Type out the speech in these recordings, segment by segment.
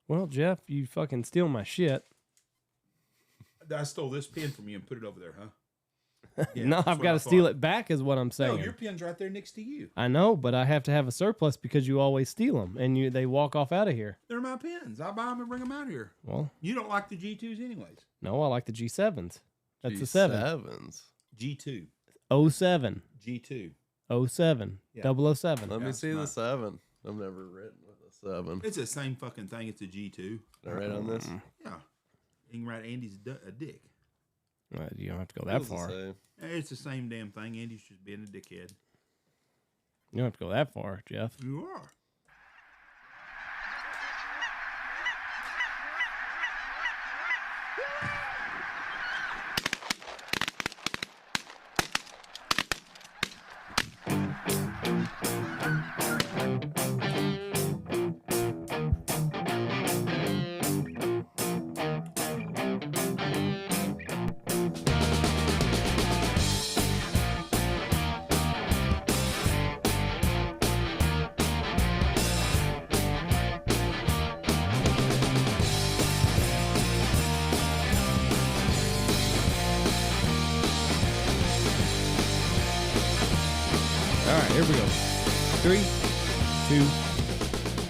Well, Jeff, you fucking steal my shit. I stole this pen from you and put it over there, huh? Yeah, No, I've got to steal it back is what I'm saying. No, your pen's right there next to you. I know, but I have to have a surplus because you always steal them and they walk off out of here. They're my pens. I buy them and bring them out here. Well, you don't like the G2s anyways. No, I like the G7s. That's G7s. the 7. G2. 07. G2. 07. Yeah. 007. Let me see the 7. I've never written with a 7. It's the same fucking thing. It's a G2. All right on this? Yeah. You can write Andy's a dick. You don't have to go that Feels the far. same. It's the same damn thing. Andy's just being a dickhead. You don't have to go that far, Jeff. You are. Here we go. 3, 2,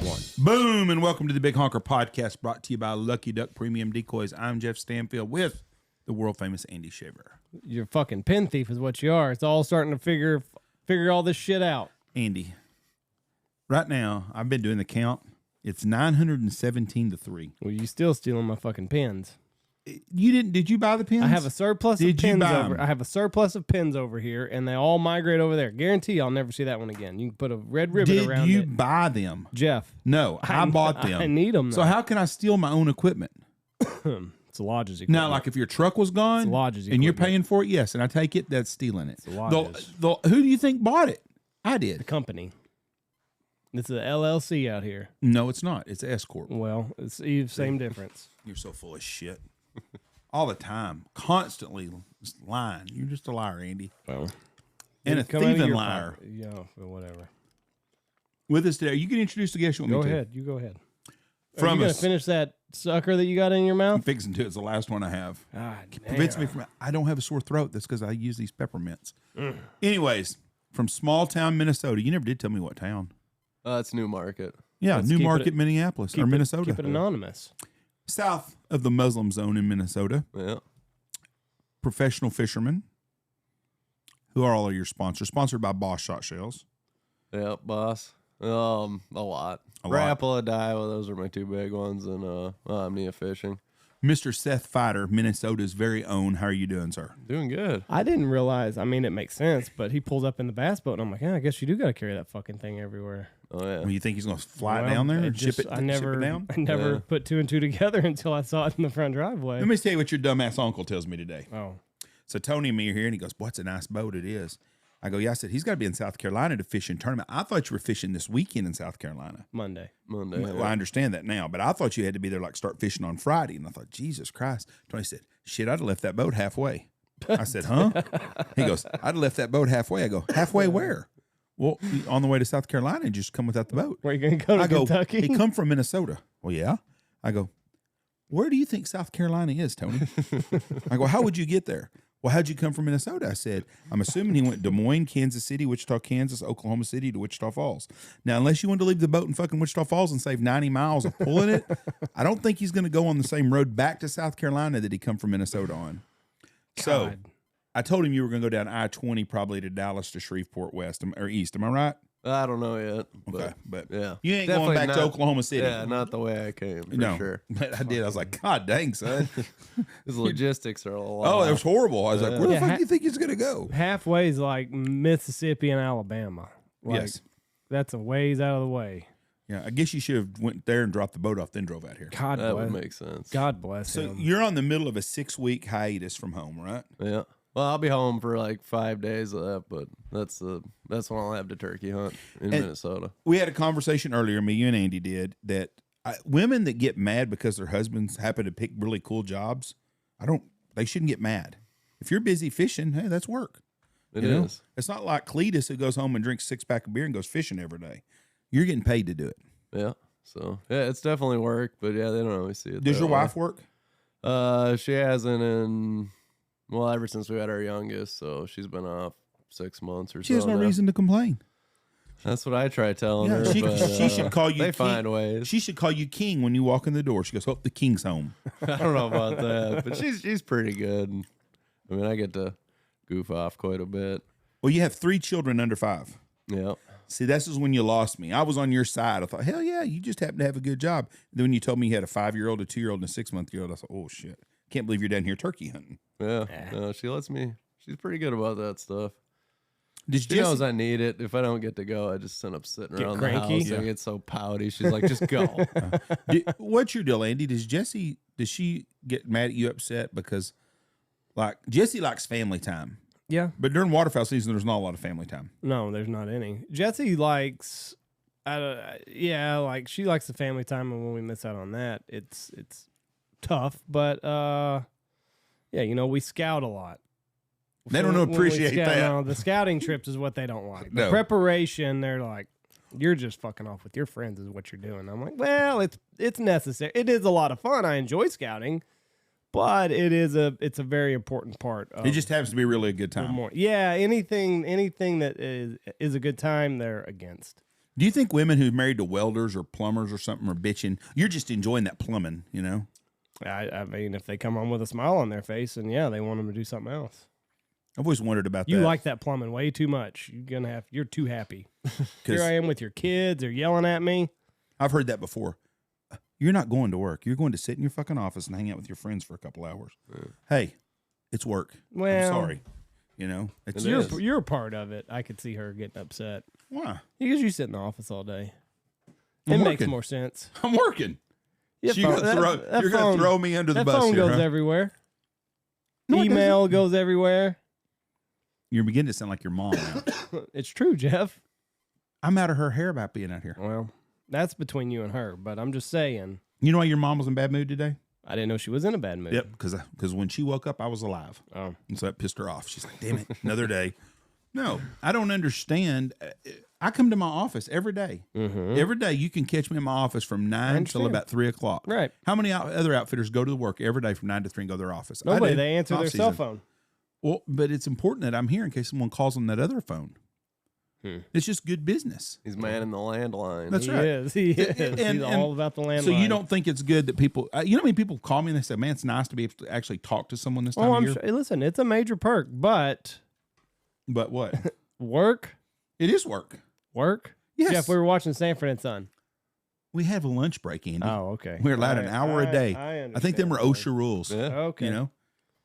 1. Boom, and welcome to the Big Honker Podcast, brought to you by Lucky Duck Premium Decoys. I'm Jeff Stanfield with the world-famous Andy Shaver. You're a fucking pen thief is what you are. It's all starting to figure all this shit out. Andy, right now, I've been doing the count. It's 917 to 3. Well, you still stealing my fucking pens. You didn't? Did you buy the pens? I have a surplus Did of you pens buy over. them? I have a surplus of pens over here, and they all migrate over there. Guarantee I'll never see that one again. You can put a red ribbon around Did you it. buy them? Jeff. No, I bought them. I need them. So how can I steal my own equipment? It's Lodge's equipment. Now, like if your truck was gone It's Lodge's and you're equipment. paying for it, yes, and I take it, that's stealing it. It's Lodge's. Who do you think bought it? I The did. company. It's an LLC out here. No, it's not. It's S Corp. Well, it's same difference. You're so full of shit. All the time, constantly lying. You're just a liar, Andy, Well, and a come out of thieving your liar. pocket. Yeah, well, whatever. With us today, you can introduce the guest. You want Go me to? ahead. You go ahead. Are From you gonna us, finish that sucker that you got in your I'm mouth? fixing to. It's the last one I have. God Prevents damn. me from. I don't have a sore throat. That's because I use these peppermints. Anyways, from small town Minnesota. You never did tell me what town. It's New Market. Yeah, Let's New keep Market, it- Minneapolis, or Keep Minnesota. Keep it anonymous. South of the Muslim zone in Minnesota. Yeah. Professional fishermen. Who are all of your sponsors? Sponsored by Boss Shot Shells. Yep, boss. A lot. A lot. Rapala, Daiwa, those are my two big ones, and Omnia Fishing. Mr. Seth Fighter, Minnesota's very own. How are you doing, sir? Doing good. I didn't realize. I mean, it makes sense, but he pulls up in the bass boat, and I'm like, yeah, I guess you do got to carry that fucking thing everywhere. Oh, yeah. Well, you think he's going to fly it Well, down there it and ship just- it down? I never Yeah. put two and two together until I saw it in the front driveway. Let me tell you what your dumbass uncle tells me today. Oh, So Tony and me are here, and he goes, "Boy, it's a nice boat. It is." I go, "Yeah." I said, "He's got to be in South Carolina to fish in tournament." I thought you were fishing this weekend in South Carolina. Monday. Monday. Well, I understand that now, but I thought you had to be there, like start fishing on Friday. And I thought, Jesus Christ. Tony said, "Shit, I'd have left that boat halfway." I said, "Huh?" He goes, "I'd have left that boat halfway." I go, "Halfway where?" "Well, on the way to South Carolina and just come without the boat." Where are you going to go to I go, Kentucky? "He come from Minnesota." "Well, yeah." I go, "Where do you think South Carolina is, Tony?" I go, "How would you get there?" "Well, how'd you come from Minnesota?" I said, "I'm assuming he went Des Moines, Kansas City, Wichita, Kansas, Oklahoma City to Wichita Falls." Now, unless you want to leave the boat in fucking Wichita Falls and save 90 miles of pulling it, I don't think he's going to go on the same road back to South Carolina that he come from Minnesota on. So God. I told him you were going to go down I-20 probably to Dallas to Shreveport West or East. Am I right? I don't know yet. But, Okay, but yeah. you ain't Definitely going back to not- Oklahoma City. Yeah, not the way I came, for No, sure. but I did. I was like, God dang, son. His logistics are a lot. Oh, it was horrible. I was like, where the Yeah, fuck do you think he's going to go? Halfway is like Mississippi and Alabama. Like, Yes. That's a ways out of the way. Yeah, I guess you should have went there and dropped the boat off, then drove out here. God That bless. would make sense. God bless So him. you're on the middle of a 6-week hiatus from home, right? Yeah. Well, I'll be home for like 5 days of that, but that's when I'll have the turkey hunt in And- Minnesota. We had a conversation earlier, you and Andy did, that women that get mad because their husbands happen to pick really cool jobs, they shouldn't get mad. If you're busy fishing, hey, that's work. It You know? is. It's not like Cletus who goes home and drinks 6-pack of beer and goes fishing every day. You're getting paid to do it. Yeah. So yeah, it's definitely work, but yeah, they don't always see it. Does your wife work? She hasn't ever since we had our youngest, so she's been off 6 months or so. She has no now. reason to complain. That's what I try telling Yeah, her. she should call you. They king. find ways. She should call you king when you walk in the door. She goes, "Oh, the king's home." I don't know about that, but she's pretty good. I mean, I get to goof off quite a bit. Well, you have 3 children under 5. Yeah. See, this is when you lost me. I was on your side. I thought, hell yeah, you just happen to have a good job. And then when you told me you had a 5-year-old, a 2-year-old, and a 6-month-old, I thought, oh shit, can't believe you're down here turkey hunting. Yeah. No, she lets me. She's pretty good about that stuff. She She knows I need it. If I don't get to go, I just end up sitting Get around cranky? the house. I get so pouty. She's like, just go. What's your deal, Andy? Does she get mad at you, upset because, like, Jessie likes family time, Yeah. but during waterfowl season, there's not a lot of family time. No, there's not any. Jessie likes, like she likes the family time, and when we miss out on that, it's tough. But yeah, we scout a lot. They don't When we appreciate scout, that. No, the scouting trips is what they don't like. The No. preparation, they're like, you're just fucking off with your friends is what you're doing. I'm like, well, it's necessary. It is a lot of fun. I enjoy scouting, but it's a very important part of It just happens to be really a good the time. morning. Yeah, anything that is a good time, they're against. Do you think women who's married to welders or plumbers or something are bitching? You're just enjoying that plumbing, you know? I mean, if they come on with a smile on their face, and yeah, they want them to do something else. I've always wondered about You that. like that plumbing way too much. You're too happy. Here I am with your kids. They're yelling at me. I've heard that before. You're not going to work. You're going to sit in your fucking office and hang out with your friends for a couple hours. Hey, it's work. Well, I'm sorry. You know, it's You're a part of it. I could see her getting upset why because you sit in the office all day. I'm It makes working. more sense. I'm working. Yeah, So you're gonna throw me under the that bus phone here, goes huh? everywhere. No, it Email goes everywhere. You're beginning to sound like your mom now. It's true, Jeff. I'm out of her hair about being out here. Well, that's between you and her, but I'm just saying. You know why your mom was in bad mood today? I didn't know she was in a bad mood. Yep, because when she woke up, I was alive. Oh. And so that pissed her off. She's like, damn it, another day. No, I don't understand. I come to my office every day. Mm-hmm. Every day you can catch me in my office from 9 till about 3 o'clock. Right. How many other outfitters go to work every day from 9 to 3 and go to their office? I Nobody. do. They answer their Off cell season. phone. Well, but it's important that I'm here in case someone calls on that other phone. It's just good business. He's manning the landline. That's He right. is. He is. And- He's all about the landline. So you don't think it's good that people, you know how many people call me and they say, man, it's nice to be able to actually talk to someone this time Oh, of I'm year? sure. Listen, it's a major perk, but But what? work. It is work. Yes. Jeff, we were watching Stanford and Son. We have a lunch break, Andy. Oh, okay. We're allowed an hour a day. I I think them are understand. OSHA rules. Yeah. Okay. You know,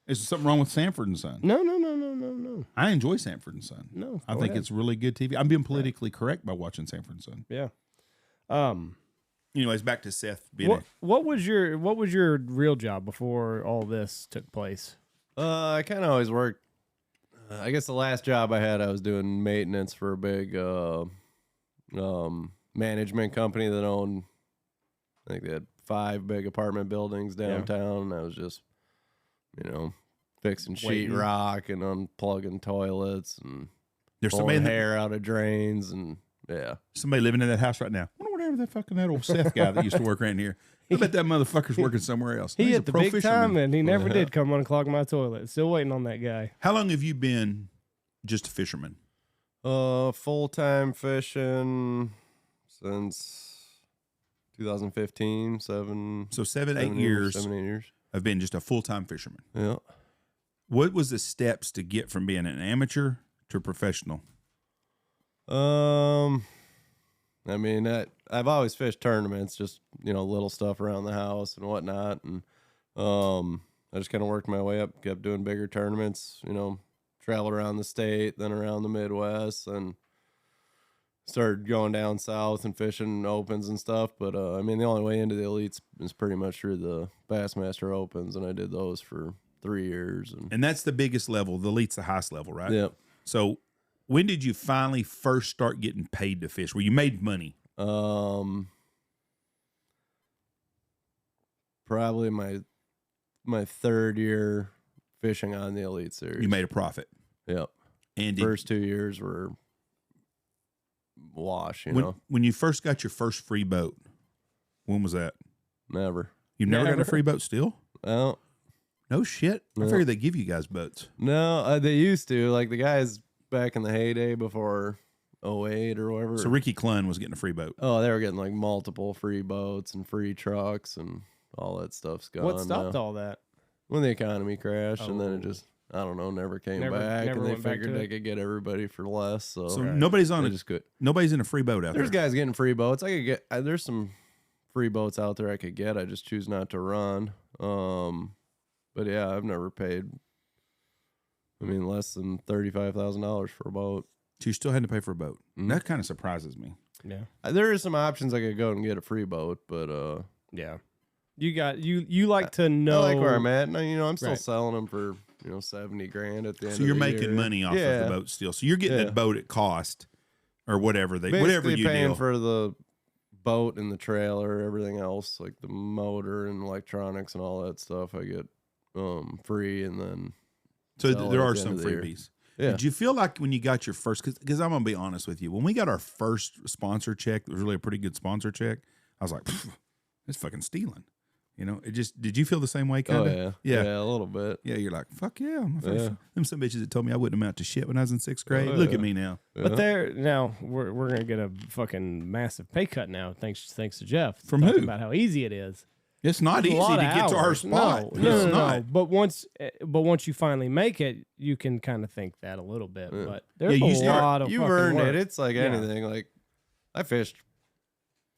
is there something wrong with Sanford and Son? No. I enjoy Sanford and Son. No, I go think ahead. it's really good TV. I'm being politically correct by watching Sanford and Son. Yeah. Anyways, back to Seth being What was your real job before all this took place? I kind of always worked. I guess the last job I had, I was doing maintenance for a big management company that owned, I think they had 5 big apartment buildings downtown. I was just, fixing sheetrock and unplugging toilets and there's pulling somebody hair out of drains and somebody living in that house right now. I wonder whatever that old Seth guy that used to work around here. I bet that motherfucker's working somewhere else. He He's a hit the pro big fisherman. time, and he never did come unclog my toilet. Still waiting on that guy. How long have you been just a fisherman? full-time fishing since 2015, So 7, 8 7 years 7, 8 years. of being just a full-time fisherman. Yeah. What was the steps to get from being an amateur to a professional? I mean, I've always fished tournaments, just little stuff around the house and whatnot, and I just kind of worked my way up, kept doing bigger tournaments. Traveled around the state, then around the Midwest, and started going down south and fishing opens and stuff. But I mean, the only way into the elites is pretty much through the Bassmaster Opens, and I did those for 3 years. And that's the biggest level. The elite's the highest level, right? Yep. So when did you finally first start getting paid to fish? Where you made money? Probably my third year fishing on the Elite Series. You made a profit. Yep. And First 2 years were wash, you know. when you first got your first free boat, When was that? Never. You've never gotten a Never. free boat still? Well, No shit. I No. figured they give you guys boats. no, they used to. Like the guys back in the heyday before 08 or whatever. So Ricky Clunn was getting a free boat. Oh, they were getting like multiple free boats and free trucks and all that stuff's gone. What stopped now. all that? When the economy crashed, and then it Oh. just, I don't know, never came Never- back, never and they went back figured to they it? could get everybody for less. So, So Right. nobody's on they a, just could. nobody's in a free boat out There's there. guys getting free boats. I could get. There's some free boats out there I could get. I just choose not to run. But yeah, I've never paid. I mean, less than $35,000 for a boat. So you still had to pay for a boat. Mhm. That kind of surprises me. Yeah. There is some options I could go and get a free boat, but Yeah. You like to know. I like where I'm at. And, I'm still Right. selling them for $70,000 at the end. So you're of the making year. money off Yeah. of the boat still. So you're getting Yeah. that boat at cost or whatever Basically whatever you paying deal. for the boat and the trailer, everything else like the motor and electronics and all that stuff. I get free, and then So sell it there at are the some end of the year. freebies. Yeah. Did you feel like when you got your first, because I'm going to be honest with you, when we got our first sponsor check, it was really a pretty good sponsor check. I was like, it's fucking stealing. Did you feel the same way? Kind of? yeah, a little bit. Yeah, you're like, fuck yeah. My first, Yeah. Them some bitches that told me I wouldn't amount to shit when I was in 6th grade. Oh, Look yeah. at me now. But now we're gonna get a fucking massive pay cut now. Thanks to Jeff. From talking who? About how easy it is. It's not It's a easy lot to of get to our hours. spot. No, It's no. not. But once you finally make it, you can kind of think that a little bit. Yeah. But there's Yeah, a you start- lot of You've fucking earned work. it. It's like Yeah. anything. Like I fished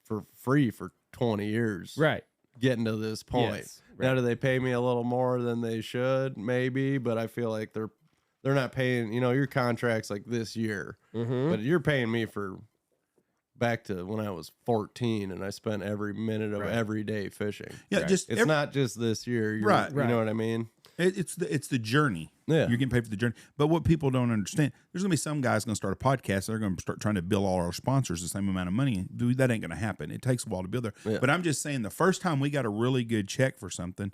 for free for 20 years. Right. Getting to this point. Yes, Now, right. do they pay me a little more than they should? Maybe, but I feel like they're not paying. Your contract's like this year, Mm-hmm. but you're paying me for back to when I was 14, and I spent every minute of Right. every day fishing. Yeah, Right. just It's not just this year, Right. You know what I mean? It's the journey. Yeah. You're getting paid for the journey. But what people don't understand, there's going to be some guys going to start a podcast. They're going to start trying to bill all our sponsors the same amount of money. Dude, that ain't going to happen. It takes a while to build there. Yeah. But I'm just saying, the first time we got a really good check for something,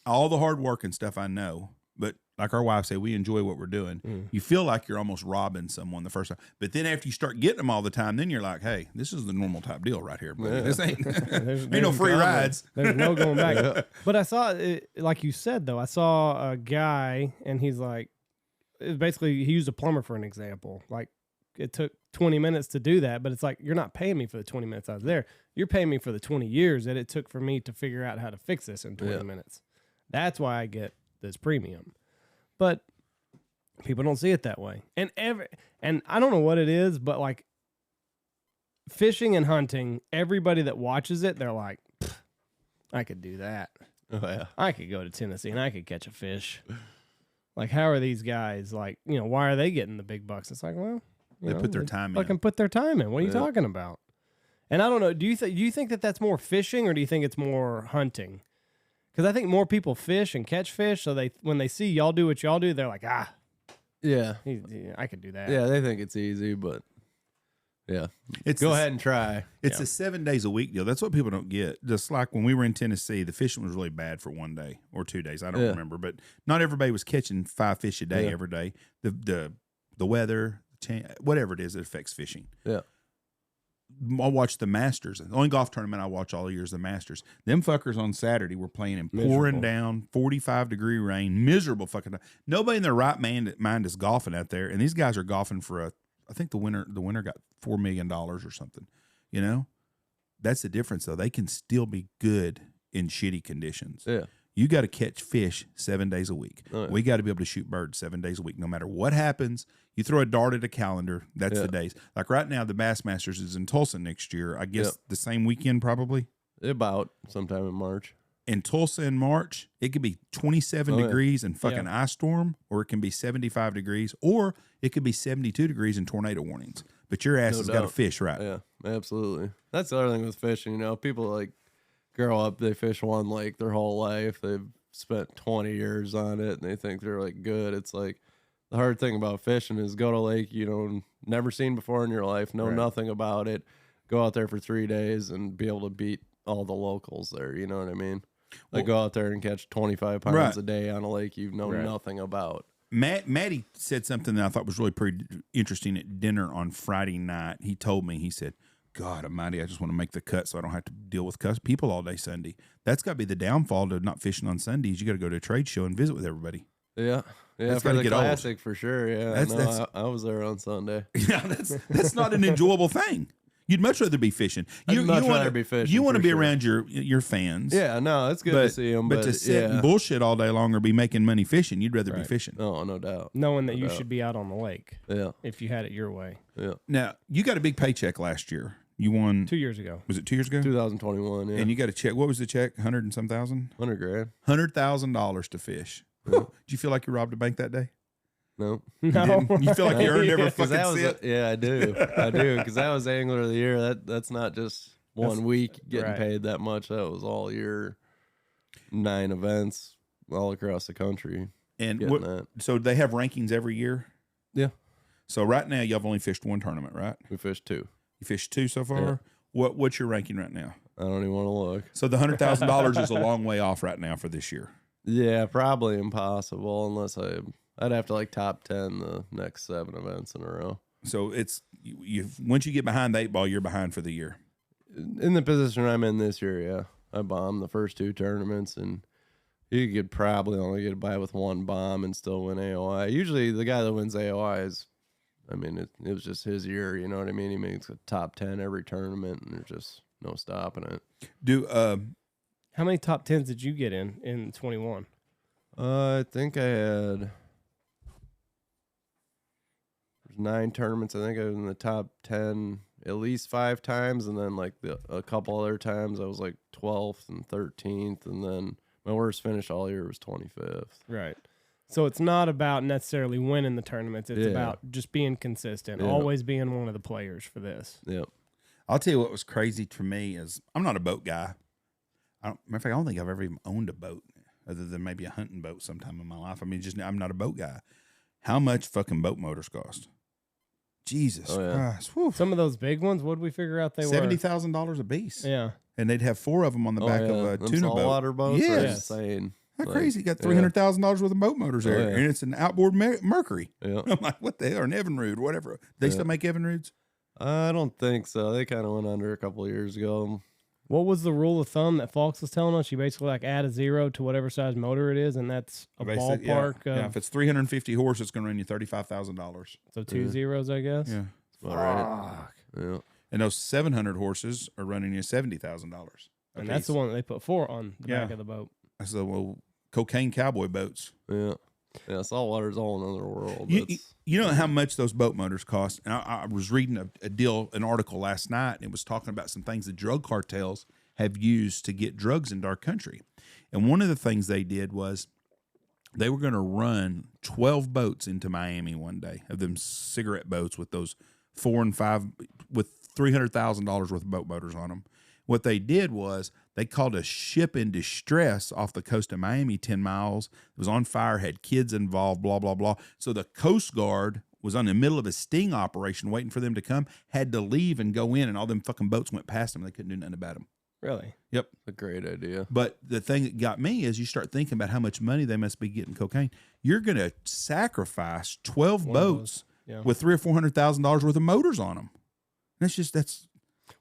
all the hard work and stuff I know, but like our wife said, we enjoy what we're doing. You feel like you're almost robbing someone the first time. But then after you start getting them all the time, then you're like, hey, this is the normal type deal right here. Buddy. Yeah. This ain't, There's ain't no free coming. rides. There's no going back. But I saw it, like you said though. I saw a guy, and he's like, basically he used a plumber for an example. Like it took 20 minutes to do that, but it's like you're not paying me for the 20 minutes I was there. You're paying me for the 20 years that it took for me to figure out how to fix this in 20 Yeah. minutes. That's why I get this premium. But people don't see it that way. And I don't know what it is, but like fishing and hunting, everybody that watches it, they're like, I could do that. Oh yeah. I could go to Tennessee and I could catch a fish. Like, how are these guys like? Why are they getting the big bucks? It's like, well, They put their time in. Fucking put their time in. What are you Yeah. talking about? And I don't know. Do you think that that's more fishing, or do you think it's more hunting? Because I think more people fish and catch fish, so when they see y'all do what y'all do, they're like, Yeah. I could do that. Yeah, they think it's easy, but yeah. It's Go the- ahead and try. It's a 7 days a week deal. That's what people don't get. Just like when we were in Tennessee, the fishing was really bad for 1 day or 2 days. I don't Yeah. remember, but not everybody was catching 5 fish a day Yeah. every day. The weather, whatever it is, it affects fishing. Yeah. I watched the Masters. The only golf tournament I watch all year is the Masters. Them fuckers on Saturday were playing in pouring Miserable. down, 45-degree rain, miserable fucking. Nobody in their right mind is golfing out there, and these guys are golfing for I think the winner got $4 million or something. That's the difference though. They can still be good in shitty conditions. Yeah. You got to catch fish 7 days a week. Oh, yeah. We got to be able to shoot birds 7 days a week, no matter what happens. You throw a dart at a calendar, that's Yeah. the days. Like right now, the Bassmasters is in Tulsa next year. I guess the same weekend probably. About sometime in March. In Tulsa in March, it could be 27 Oh, yeah. degrees and fucking Yeah. ice storm, or it can be 75 degrees, or it could be 72 degrees and tornado warnings. But your ass No has got to doubt. fish right. Yeah, absolutely. That's the other thing with fishing. People like grow up, they fish one lake their whole life. They've spent 20 years on it, and they think they're like good. It's like the hard thing about fishing is go to a lake never seen before in your life, know Right. nothing about it, go out there for 3 days and be able to beat all the locals there. You know what I mean? Like go out there and catch 25 pounds Right. a day on a lake you know Right. nothing about. Maddie said something that I thought was really pretty interesting at dinner on Friday night. He told me, he said, God almighty, I just want to make the cut so I don't have to deal with people all day Sunday. That's got to be the downfall to not fishing on Sundays. You got to go to a trade show and visit with everybody. Yeah. Yeah, That's for gotta the get old. classic for sure. Yeah, I was there on Sunday. Yeah, that's not an enjoyable thing. You'd much rather be fishing. I'd much rather be fishing. You want to for be sure. around your fans. Yeah, no, it's good to see them. But to sit and bullshit all day long or be making money fishing, you'd rather be fishing. Oh, no doubt. Knowing that you should be out on the lake. Yeah. If you had it your way. Yeah. Now, you got a big paycheck last year. You won 2 years ago. Was it 2 years ago? 2021. Yeah. And you got a check. What was the check? 100 and some thousand? $100,000. $100,000 to fish. Did you feel like you robbed a bank that day? No. No. You feel like you earned every fucking cent? Yeah, I do. I do. Because that was Angler of the Year. That's not just one week getting paid that much. That was all year, 9 events all across the country. And so they have rankings every year? Yeah. So right now, y'all have only fished 1 tournament, right? We fished 2. You fished 2 so far? Yeah. What's your ranking right now? I don't even want to look. So the $100,000 is a long way off right now for this year. Yeah, probably impossible unless I'd have to like top 10 the next 7 events in a row. So it's you once you get behind the 8 ball, you're behind for the year. In the position I'm in this year, yeah. I bombed the first 2 tournaments, and you could probably only get by with 1 bomb and still win AOI. Usually the guy that wins AOI is, I mean, it was just his year, you know what I mean? He makes a top 10 every tournament, and there's just no stopping it. How many top 10s did you get in 21? I think I had 9 tournaments. I think I was in the top 10 at least 5 times, and then like a couple other times I was like 12th and 13th, and then my worst finish all year was 25th. Right. So it's not about necessarily winning the tournaments. It's about just being consistent, always being one of the players for this. Yep. I'll tell you what was crazy to me is I'm not a boat guy. Matter of fact, I don't think I've ever even owned a boat other than maybe a hunting boat sometime in my life. I mean, I'm not a boat guy. How much fucking boat motors cost? Jesus Christ. Whew. Some of those big ones, what did we figure out they were? $70,000 a piece. Yeah. And they'd have 4 of them on the back of a tuna boat. Saltwater boats yes. are insane. How crazy. You got $300,000 worth of boat motors there. And it's an outboard Mercury. Yeah. I'm like, what the hell? Or an Evinrude, whatever. They still make Evinrudes? I don't think so. They kind of went under a couple of years ago. What was the rule of thumb that Fox was telling us? You basically like add a 0 to whatever size motor it is, and that's a ballpark. Yeah, if it's 350 horse, it's going to run you $35,000. So 2 zeros, I guess. Yeah. All right. Yeah. And those 700 horses are running you $70,000. And that's the one that they put 4 on the back of the boat. That's the cocaine cowboy boats. Yeah. Yeah, saltwater's all another world. You know how much those boat motors cost? And I was reading an article last night, and it was talking about some things the drug cartels have used to get drugs into our country. And one of the things they did was they were going to run 12 boats into Miami one day, of them cigarette boats with those 4 and 5 with $300,000 worth of boat motors on them. What they did was they called a ship in distress off the coast of Miami, 10 miles. It was on fire, had kids involved, blah, blah, blah. So the Coast Guard was on the middle of a sting operation waiting for them to come, had to leave and go in, and all them fucking boats went past them. They couldn't do nothing about them. Really? Yep. A great idea. But the thing that got me is you start thinking about how much money they must be getting cocaine. You're going to sacrifice 12 boats with $300,000 or $400,000 worth of motors on them. That's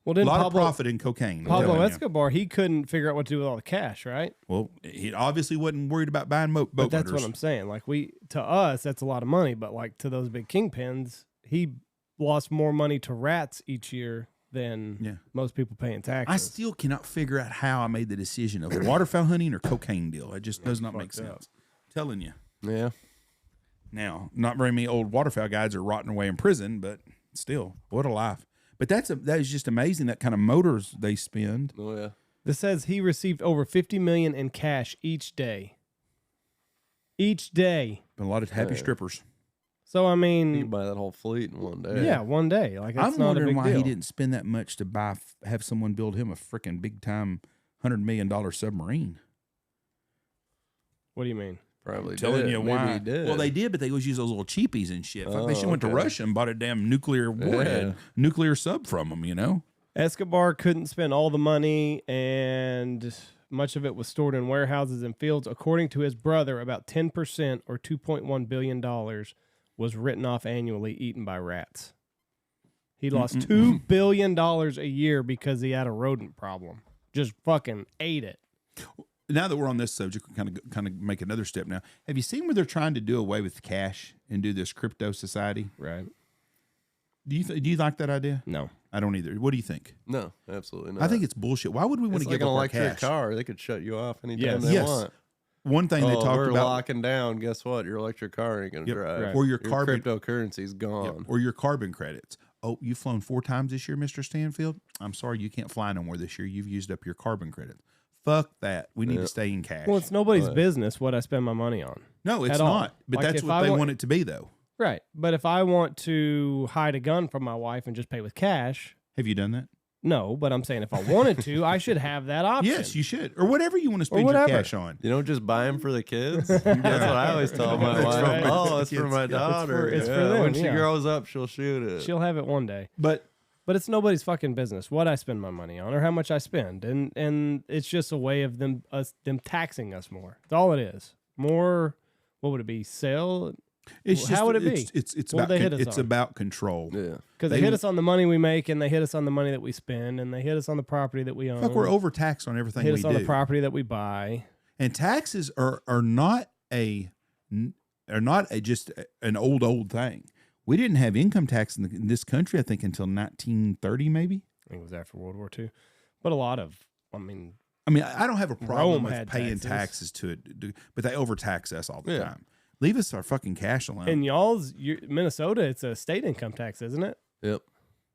well, a lot of profit in cocaine. Pablo Escobar, he couldn't figure out what to do with all the cash, right? Well, he obviously wasn't worried about buying boat but that's motors. what I'm saying. Like to us, that's a lot of money, but like to those big kingpins, he lost more money to rats each year than most people pay in taxes. I still cannot figure out how I made the decision of waterfowl hunting or cocaine deal. It just does not make sense. I'm telling you. Yeah. Now, not very many old waterfowl guides are rotting away in prison, but still, what a life. But that is just amazing, that kind of motors they spend. Oh, yeah. This says he received over $50 million in cash each day. Each day. Been a lot of happy strippers. So, I You mean, can buy that whole fleet in one day. yeah, one day. Like, that's I'm not a wondering big why deal. he didn't spend that much to have someone build him a freaking big-time $100 million submarine. What do you mean? Probably Telling did. you Maybe why. he did. Well, they did, but they always use those little cheapies and shit. Fuck, they should went to okay. Russia and bought a damn nuclear warhead, nuclear sub from them, you know? Escobar couldn't spend all the money, and much of it was stored in warehouses and fields. According to his brother, about 10% or $2.1 billion was written off annually, eaten by rats. He lost $2 billion a year because he had a rodent problem. Just fucking ate it. Now that we're on this subject, we kind of make another step now. Have you seen where they're trying to do away with cash and do this crypto society? Right. Do you like that idea? No. I don't either. What do you think? No, absolutely not. I think it's bullshit. Why would we want to like give an up our electric cash? car. They could shut you off anytime they Yes. want. One thing they talked we're about, locking down. Guess what? Your electric car ain't gonna drive. Right. or your carbon, cryptocurrency's gone. or your carbon credits. Oh, you've flown 4 times this year, Mr. Stanfield. I'm sorry, you can't fly no more this year. You've used up your carbon credit. Fuck that. We need to stay in cash. Well, it's nobody's business what I spend my money on. No, it's at all. not. But Like, that's if what I they want- want it to be, though. Right. But if I want to hide a gun from my wife and just pay with cash, Have you done that? no. But I'm saying if I wanted to, I should have that option. Yes, you should. Or whatever you want to spend your whatever. cash on. You don't just buy them for the kids. That's what I always tell my That's wife. right. Oh, it's Kids. for my Yeah. daughter. It's for them, When she yeah. grows up, she'll shoot it. She'll have it one day. But But it's nobody's fucking business what I spend my money on or how much I spend, and it's just a way of them taxing us more. That's all it is. More. What would it be? Sale? it's How just, would it be? It's What would about they hit us it's on? about control. Yeah. Because they hit us on the money we make, and they hit us on the money that we spend, and they hit us on the property that we own. Fuck, we're overtaxed on everything hit we us on do. the property that we buy. And taxes are not just an old thing. We didn't have income tax in this country, I think, until 1930, maybe. I think it was after World War II. But a lot of, I mean, I don't have a problem Rome with had paying taxes. taxes to it, but they overtax us all the Yeah. time. Leave us our fucking cash alone. in Minnesota, it's a state income tax, isn't it? Yep.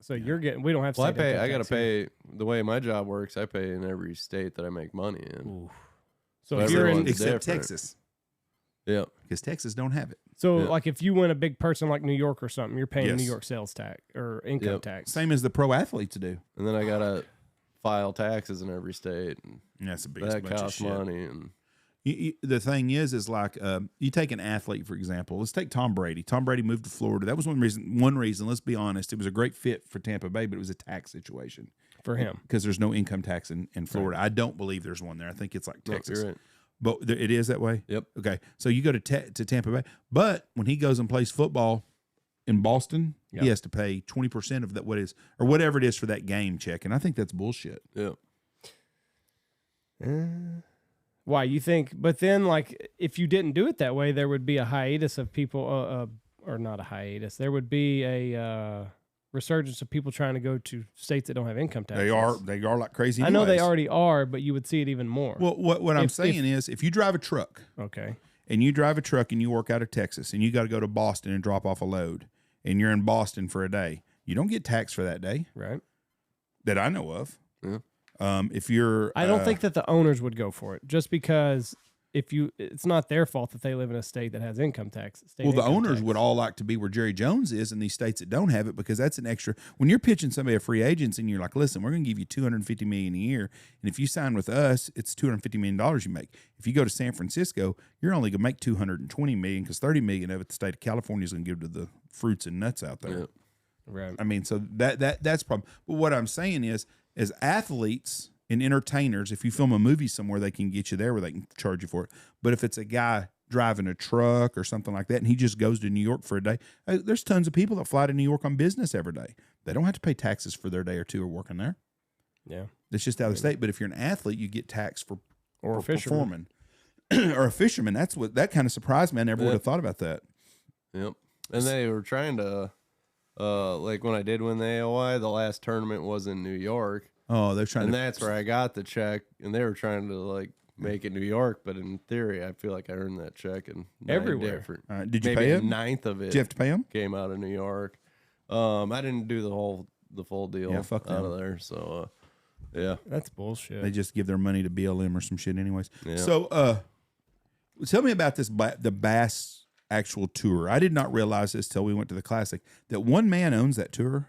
So you're getting, we don't have Well, state income I got to tax here. pay the way my job works. I pay in every state that I make money in. Ooh. So if you're in, Everyone's Except different. Texas, Yep. because Texas don't have it. so Yeah. like if you win a big person like New York or something, you're paying Yes. New York sales tax or income Yep. tax. Same as the pro athletes do. And then I got to file taxes in every state. And And that's a big that bunch of costs shit. money. And The thing is like you take an athlete, for example. Let's take Tom Brady. Tom Brady moved to Florida. That was one reason. Let's be honest. It was a great fit for Tampa Bay, but it was a tax situation For him. because there's no income tax in Florida. I don't believe there's one there. I think it's like no, Texas. you're right. But it is that way? Yep. Okay. So you go to Tampa Bay. But when he goes and plays football in Boston, Yep. he has to pay 20% of that, or whatever it is for that game check. And I think that's bullshit. Yep. Why you think? But then, like, if you didn't do it that way, there would be a hiatus of people, or not a hiatus. There would be a resurgence of people trying to go to states that don't have income taxes. They are like crazy. I know they anyways. already are, but you would see it even more. Well, what I'm If- saying is if you drive a truck Okay. and you work out of Texas and you got to go to Boston and drop off a load and you're in Boston for a day, you don't get taxed for that day Right. that I know of. Yeah. If you're, I don't think that the owners would go for it just because it's not their fault that they live in a state that has income tax. well, the owners would all like to be where Jerry Jones is in these states that don't have it because that's an extra. When you're pitching somebody a free agent and you're like, listen, we're going to give you $250 million a year, and if you sign with us, it's $250 million you make. If you go to San Francisco, you're only going to make $220 million because $30 million of it the state of California is going to give to the fruits and nuts out there. Yep. Right. I mean, so that's problem. But what I'm saying is, as athletes and entertainers, if you film a movie somewhere, they can get you there where they can charge you for it. But if it's a guy driving a truck or something like that, and he just goes to New York for a day, there's tons of people that fly to New York on business every day. They don't have to pay taxes for their day or two of working there. Yeah. It's just out of the state. But if you're an athlete, you get taxed for Or a fisherman. performing. Or a fisherman. That kind of surprised me. I never would have thought about that. Yep. And they were trying to, like when I did win the AOI, the last tournament was in New York. Oh, they're trying And to. that's where I got the check. And they were trying to like make it New York. But in theory, I feel like I earned that check in Everywhere. different. All right, did you Maybe pay a him? ninth of it Did you have to pay him? came out of New York. I didn't do the full deal Yeah, fuck out them. of there. So, yeah. That's bullshit. They just give their money to BLM or some shit, anyways. Yeah. So, tell me about this the Bass actual tour. I did not realize this till we went to the Classic that one man owns that tour.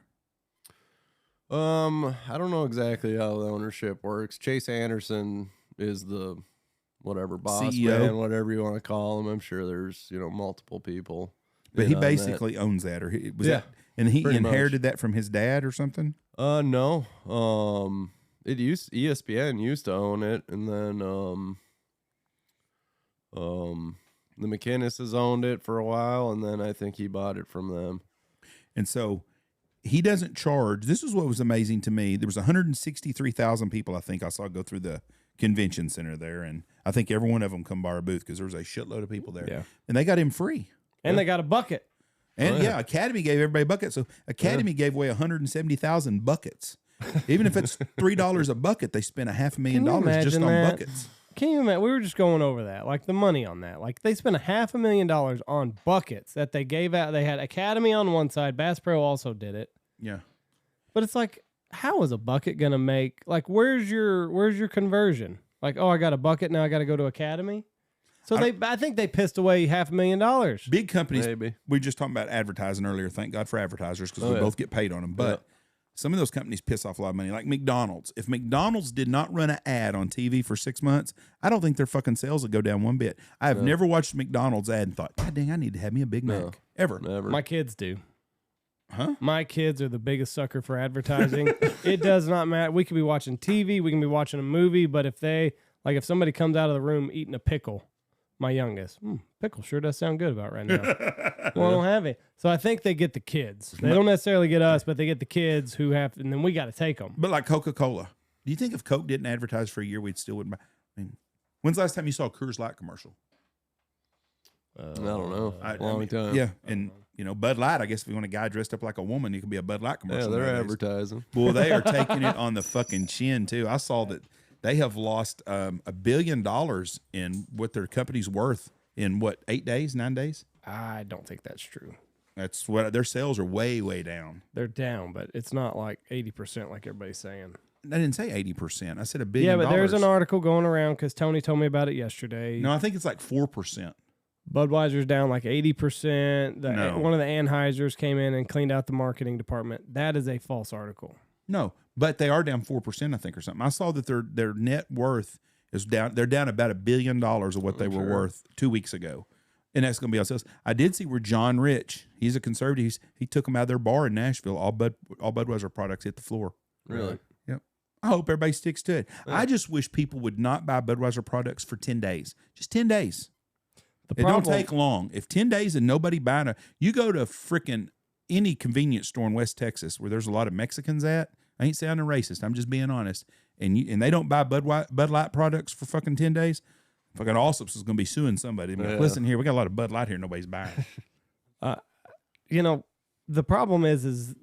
I don't know exactly how the ownership works. Chase Anderson is the whatever boss CEO? man, whatever you want to call him. I'm sure there's multiple people, But in he on basically owns that, or was Yeah, that, and he pretty much. inherited that from his dad or something. that. No. ESPN used to own it, and then the McKinnis has owned it for a while, and then I think he bought it from them. And so he doesn't charge. This is what was amazing to me. There was 163,000 people I think I saw go through the convention center there, and I think every one of them come by our booth because there was a shitload of people there. Yeah. And they got him free. And they got a bucket. And Academy gave everybody buckets. So Academy gave away 170,000 buckets. Even if it's $3 a bucket, they spent $500,000 just on buckets. Can you imagine? We were just going over that, like the money on that. Like they spent $500,000 on buckets that they gave out. They had Academy on one side. Bass Pro also did it. Yeah. But it's like, how is a bucket gonna make? Like, where's your conversion? Like, oh, I got a bucket now. I got to go to Academy. So I think they pissed away $500,000. Big companies. Maybe. We were just talking about advertising earlier. Thank God for advertisers because we both get paid on them. But some of those companies piss off a lot of money, like McDonald's. If McDonald's did not run an ad on TV for 6 months, I don't think their fucking sales would go down one bit. I have never watched McDonald's ad and thought, God dang, I need to have me a Big Mac. Ever. Never. My kids do. Huh? My kids are the biggest sucker for advertising. It does not matter. We could be watching TV, we can be watching a movie, but if somebody comes out of the room eating a pickle, my youngest, pickle sure does sound good about right now. Well, I don't have it. So I think they get the kids. They don't necessarily get us, but they get the kids who have, and then we got to take them. But like Coca-Cola. Do you think if Coke didn't advertise for a year, we'd still wouldn't buy? I mean, when's the last time you saw a Coors Light commercial? I don't know. Long time. Yeah. And, Bud Light, I guess if you want a guy dressed up like a woman, you could be a Bud Light commercial. Yeah, they're nowadays. advertising. Well, they are taking it on the fucking chin, too. I saw that they have lost $1 billion in what their company's worth in 8 days, 9 days? I don't think that's true. That's what their sales are way, way down. They're down, but it's not like 80% like everybody's saying. I didn't say 80%. I said $1 billion. Yeah, but there's an article going around because Tony told me about it yesterday. No, I think it's like 4%. Budweiser's down like 80%. No. One of the Anheisers came in and cleaned out the marketing department. That is a false article. No, but they are down 4%, I think, or something. I saw that their net worth is down. They're down about $1 billion of what they were worth 2 weeks ago. And that's going to be on sales. I did see where John Rich, he's a conservative, he took them out of their bar in Nashville. All Budweiser products hit the floor. Really? Yep. I hope everybody sticks to it. Yeah. I just wish people would not buy Budweiser products for 10 days. Just 10 days. It don't take long. If 10 days and nobody buying you go to frickin' any convenience store in West Texas where there's a lot of Mexicans at. I ain't sounding racist. I'm just being honest. And they don't buy Bud Light products for fucking 10 days. Fucking Allsops is going to be suing somebody. Like, listen here, we got a lot of Bud Light here nobody's buying. The problem is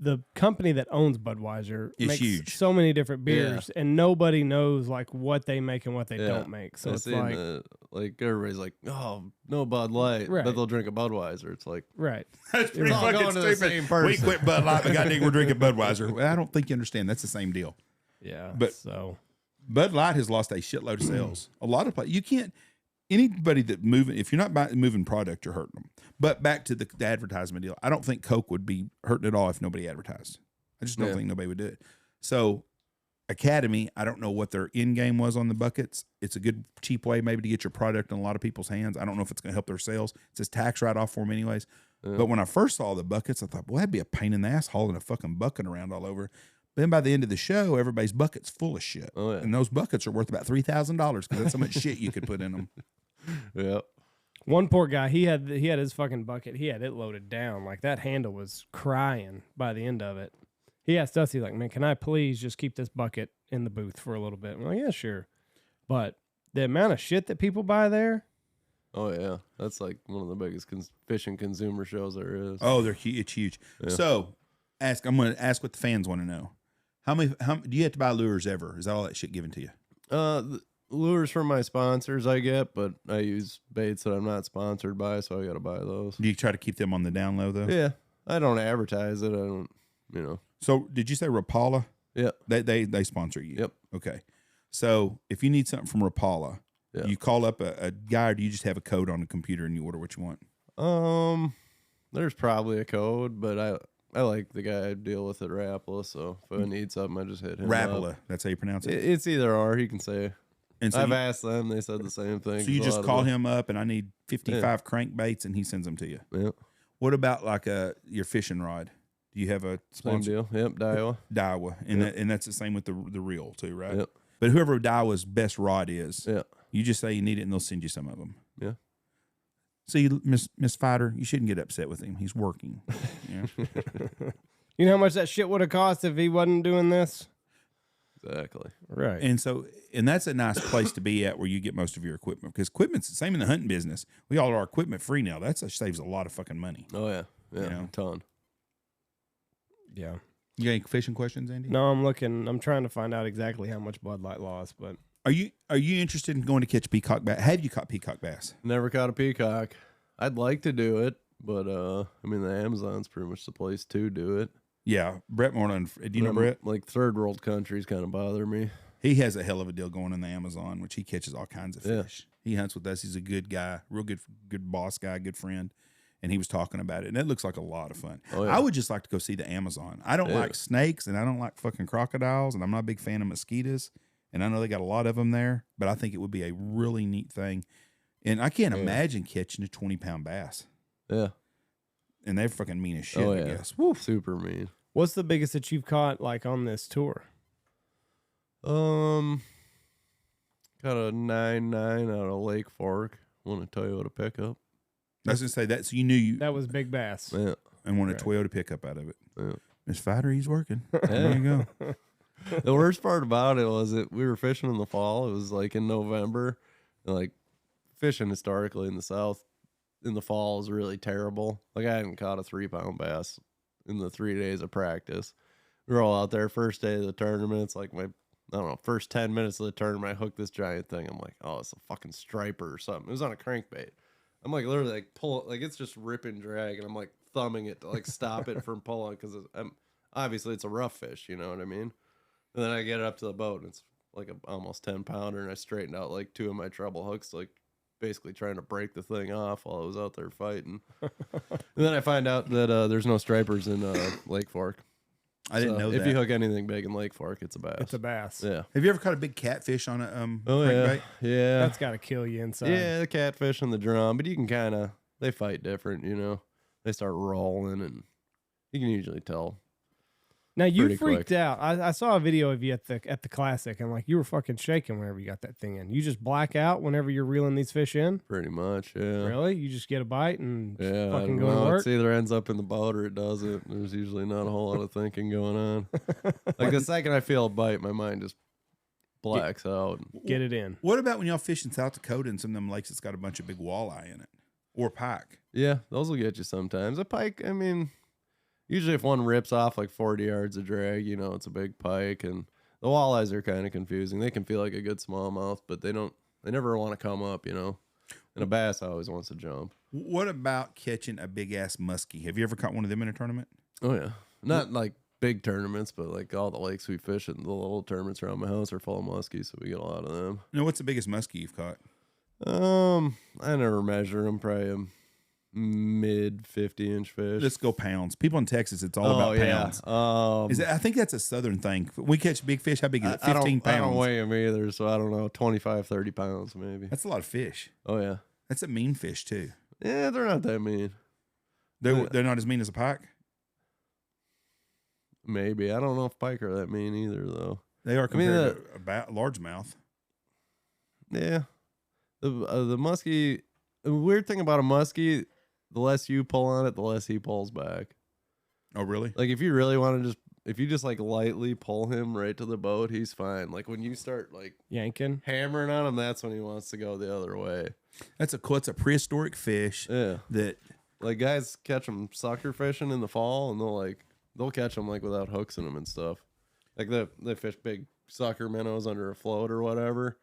the company that owns Budweiser is makes huge. So many different beers, and nobody knows like what they make and what they don't make. So it's like everybody's like, oh, no Bud Light, right. But they'll drink a Budweiser. It's like, right. That's pretty fucking fucking stupid. Same person. We quit Bud Light, but goddamn, we're drinking Budweiser. Well, I don't think you understand. That's the same deal. Yeah, but Bud Light has lost a shitload of sales. A lot of you can't. Anybody that if you're not moving product, you're hurting them. But back to the advertisement deal, I don't think Coke would be hurting at all if nobody advertised. I just don't think nobody would do it. So Academy, I don't know what their end game was on the buckets. It's a good, cheap way maybe to get your product in a lot of people's hands. I don't know if it's going to help their sales. It says tax write-off for them anyways. Yeah. But when I first saw the buckets, I thought, well, that'd be a pain in the ass hauling a fucking bucket around all over. Then by the end of the show, everybody's bucket's full of shit. Oh, yeah. And those buckets are worth about $3,000 because that's how much shit you could put in them. Yeah. One poor guy, he had his fucking bucket. He had it loaded down. Like that handle was crying by the end of it. He asked us, he's like, man, can I please just keep this bucket in the booth for a little bit? I'm like, yeah, sure. But the amount of shit that people buy there. Oh, yeah. That's like one of the biggest fishing consumer shows there is. Oh, it's huge. Yeah. So I'm going to ask what the fans want to know. How do you have to buy lures ever? Is that all that shit given to you? Lures from my sponsors I get, but I use baits that I'm not sponsored by, so I got to buy those. Do you try to keep them on the down low, though? Yeah. I don't advertise it. I don't, So did you say Rapala? Yeah. They sponsor you? Yep. Okay. So if you need something from Rapala, you call up a guy, or do you just have a code on the computer and you order what you want? There's probably a code, but I like the guy I deal with at Rapala, so if I need something, I just hit him Rapala, up. That's how you pronounce it? It's either or, he can say. And so I've asked them, they said the same thing. So you just call him up and I need 55 crankbaits and he sends them to you. Yeah. What about like your fishing rod? Do you have a sponsor? Same deal. Yep, Daiwa. Daiwa. And that's the same with the reel too, right? Yep. But whoever Daiwa's best rod is, you just say you need it and they'll send you some of them. Yeah. See, Miss Fighter, you shouldn't get upset with him. He's working. Yeah. You know how much that shit would have cost if he wasn't doing this? Exactly. Right. And that's a nice place to be at where you get most of your equipment, because equipment's the same in the hunting business. We all are equipment free now. That saves a lot of fucking money. Oh yeah, yeah, You know? a ton. Yeah. You got any fishing questions, Andy? No, I'm trying to find out exactly how much Bud Light lost, but Are you interested in going to catch peacock bass? Have you caught peacock bass? Never caught a peacock. I'd like to do it, but I mean, the Amazon's pretty much the place to do it. Yeah, Brett Moreland. Do you know Brett? Like third world countries kind of bother me. He has a hell of a deal going in the Amazon, which he catches all kinds of Yeah. fish. He hunts with us. He's a good guy, real good boss guy, good friend. And he was talking about it, and it looks like a lot of fun. Oh, yeah. I would just like to go see the Amazon. I don't like snakes, and I don't like fucking crocodiles, and I'm not a big fan of mosquitoes. And I know they got a lot of them there, but I think it would be a really neat thing. And I can't imagine catching a 20-pound bass. Yeah. And they're fucking mean as shit, Oh, I yeah. guess. Woo. Super mean. what's the biggest that you've caught like on this tour? Got a 9.9 out of Lake Fork. Want a Toyota pickup. I was going to say that, so you knew That was big bass. Yeah. and want a Right. Toyota pickup out of it. Yeah. Miss Fighter, he's working. There you go. The worst part about it was that we were fishing in the fall. It was like in November. And like fishing historically in the South in the fall is really terrible. Like I hadn't caught a 3-pound bass in the 3 days of practice. We were all out there first day of the tournament. It's like first 10 minutes of the tournament, I hooked this giant thing. I'm like, oh, it's a fucking striper or something. It was on a crankbait. I'm like literally like pull, like it's just rip and drag, and I'm like thumbing it to like stop it from pulling because obviously it's a rough fish, you know what I mean? And then I get it up to the boat, and it's like a almost 10-pounder, and I straightened out like 2 of my treble hooks, like basically trying to break the thing off while I was out there fighting. And then I find out that there's no stripers in Lake Fork. I didn't know that. If you hook anything big in Lake Fork, it's a bass. It's a bass. Yeah. Have you ever caught a big catfish on a Oh yeah. crankbait? Yeah. That's got to kill you inside. Yeah, the catfish and the drum, but you can kind of, they fight different, you know. They start rolling, and you can usually tell. Now you Pretty freaked quick. out. I saw a video of you at the classic, and like you were fucking shaking whenever you got that thing in. You just black out whenever you're reeling these fish in. Pretty much, yeah. Really? You just get a bite and just Yeah, I fucking don't go to know. work. It either ends up in the boat or it doesn't. There's usually not a whole lot of thinking going on. Like the second I feel a bite, my mind just blacks out. Get it in. What about when y'all fish in South Dakota and some of them lakes that's got a bunch of big walleye in it? Or pike? Yeah, those will get you sometimes. A pike, I mean, usually if one rips off like 40 yards of drag, you know, it's a big pike. And the walleyes are kind of confusing. They can feel like a good smallmouth, but they never want to come up, you know. And a bass always wants to jump. What about catching a big ass muskie? Have you ever caught one of them in a tournament? Oh, yeah. Not like big tournaments, but like all the lakes we fish at, the little tournaments around my house are full of muskies, so we get a lot of them. No, what's the biggest muskie you've caught? I never measure them. Probably a mid 50-inch fish. Let's go pounds. People in Texas, it's all about pounds. I think that's a southern thing. We catch big fish. How big is it? 15 pounds. I don't weigh them either, so I don't know. 25, 30 pounds maybe. That's a lot of fish. Oh yeah. That's a mean fish too. Yeah, they're not that mean. They're not as mean as a pike. Maybe. I don't know if pike are that mean either though. They are compared to a largemouth. Yeah. The muskie. The weird thing about a muskie, the less you pull on it, the less he pulls back. Oh, really? Like if you really want to if you just like lightly pull him right to the boat, he's fine. Like when you start like Yanking. hammering on him, that's when he wants to go the other way. It's a prehistoric fish. Yeah. That Like guys catch them sucker fishing in the fall, and they'll catch them like without hooks in them and stuff. Like they fish big sucker minnows under a float or whatever,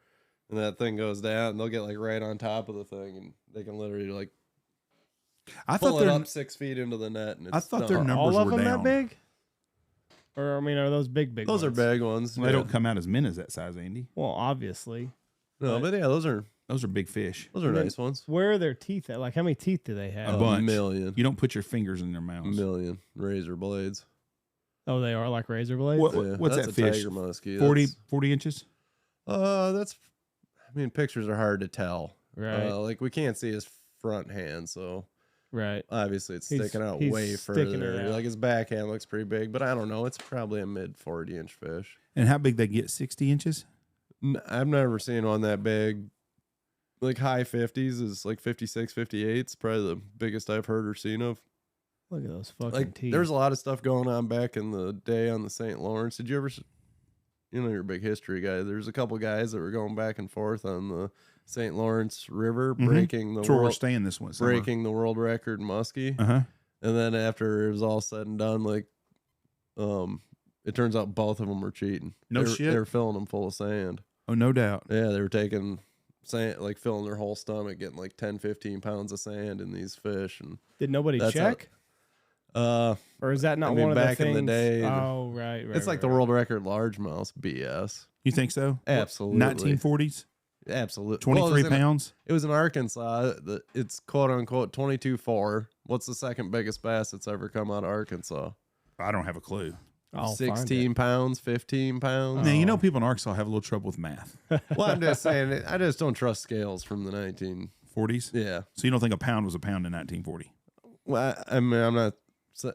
and that thing goes down, and they'll get like right on top of the thing, and they can literally like pull it up 6 feet into the net. And it's I thought their done. numbers All of were them down. that big? Or I mean, are those big Those are ones? big ones. They don't come out as men as that size, Andy. Well, obviously. No, but yeah, those are big fish. nice ones. Where are their teeth at? Like, how many teeth do they have? A bunch. Million. You don't put your fingers in their mouths. Million razor blades. Oh, they are like razor blades? What's that's that a fish? Tiger muskie. 40 inches? That's. I mean, pictures are hard to tell. Right. Like we can't see his front hand, so Right. obviously it's He's- sticking out he's way sticking further. it out. Like his backhand looks pretty big, but I don't know. It's probably a mid 40-inch fish. And how big they get? 60 inches? I've never seen one that big. Like high 50s is like 56, 58. It's probably the biggest I've heard or seen of. Look at those fucking Like, teeth. there's a lot of stuff going on back in the day on the St. Lawrence. Did you ever, you know, you're a big history guy. There's a couple guys that were going back and forth on the St. Lawrence River, breaking the That's where we're world, staying this one. Summer. breaking the world record muskie. Uh-huh. And then after it was all said and done, like, it turns out both of them were cheating. No shit? They were filling them full of sand. Oh, no doubt. Yeah, they were taking sand, like filling their whole stomach, getting like 10, 15 pounds of sand in these fish. And Did nobody that's check? or is that not I mean, one of the back things? in the day, Oh, right. it's like the world record largemouth BS. You think so? Absolutely. 1940s? Absolutely. 23 pounds? It was in Arkansas. It's quote unquote 22.4. What's the second biggest bass that's ever come out of Arkansas? I don't have a clue. I'll find 16 pounds, 15 pounds. Now, you know people in Arkansas have a little trouble with math. Well, I'm just saying, I just don't trust scales from the 40s? Yeah. So you don't think a pound was a pound in 1940? Well, I mean, I'm not.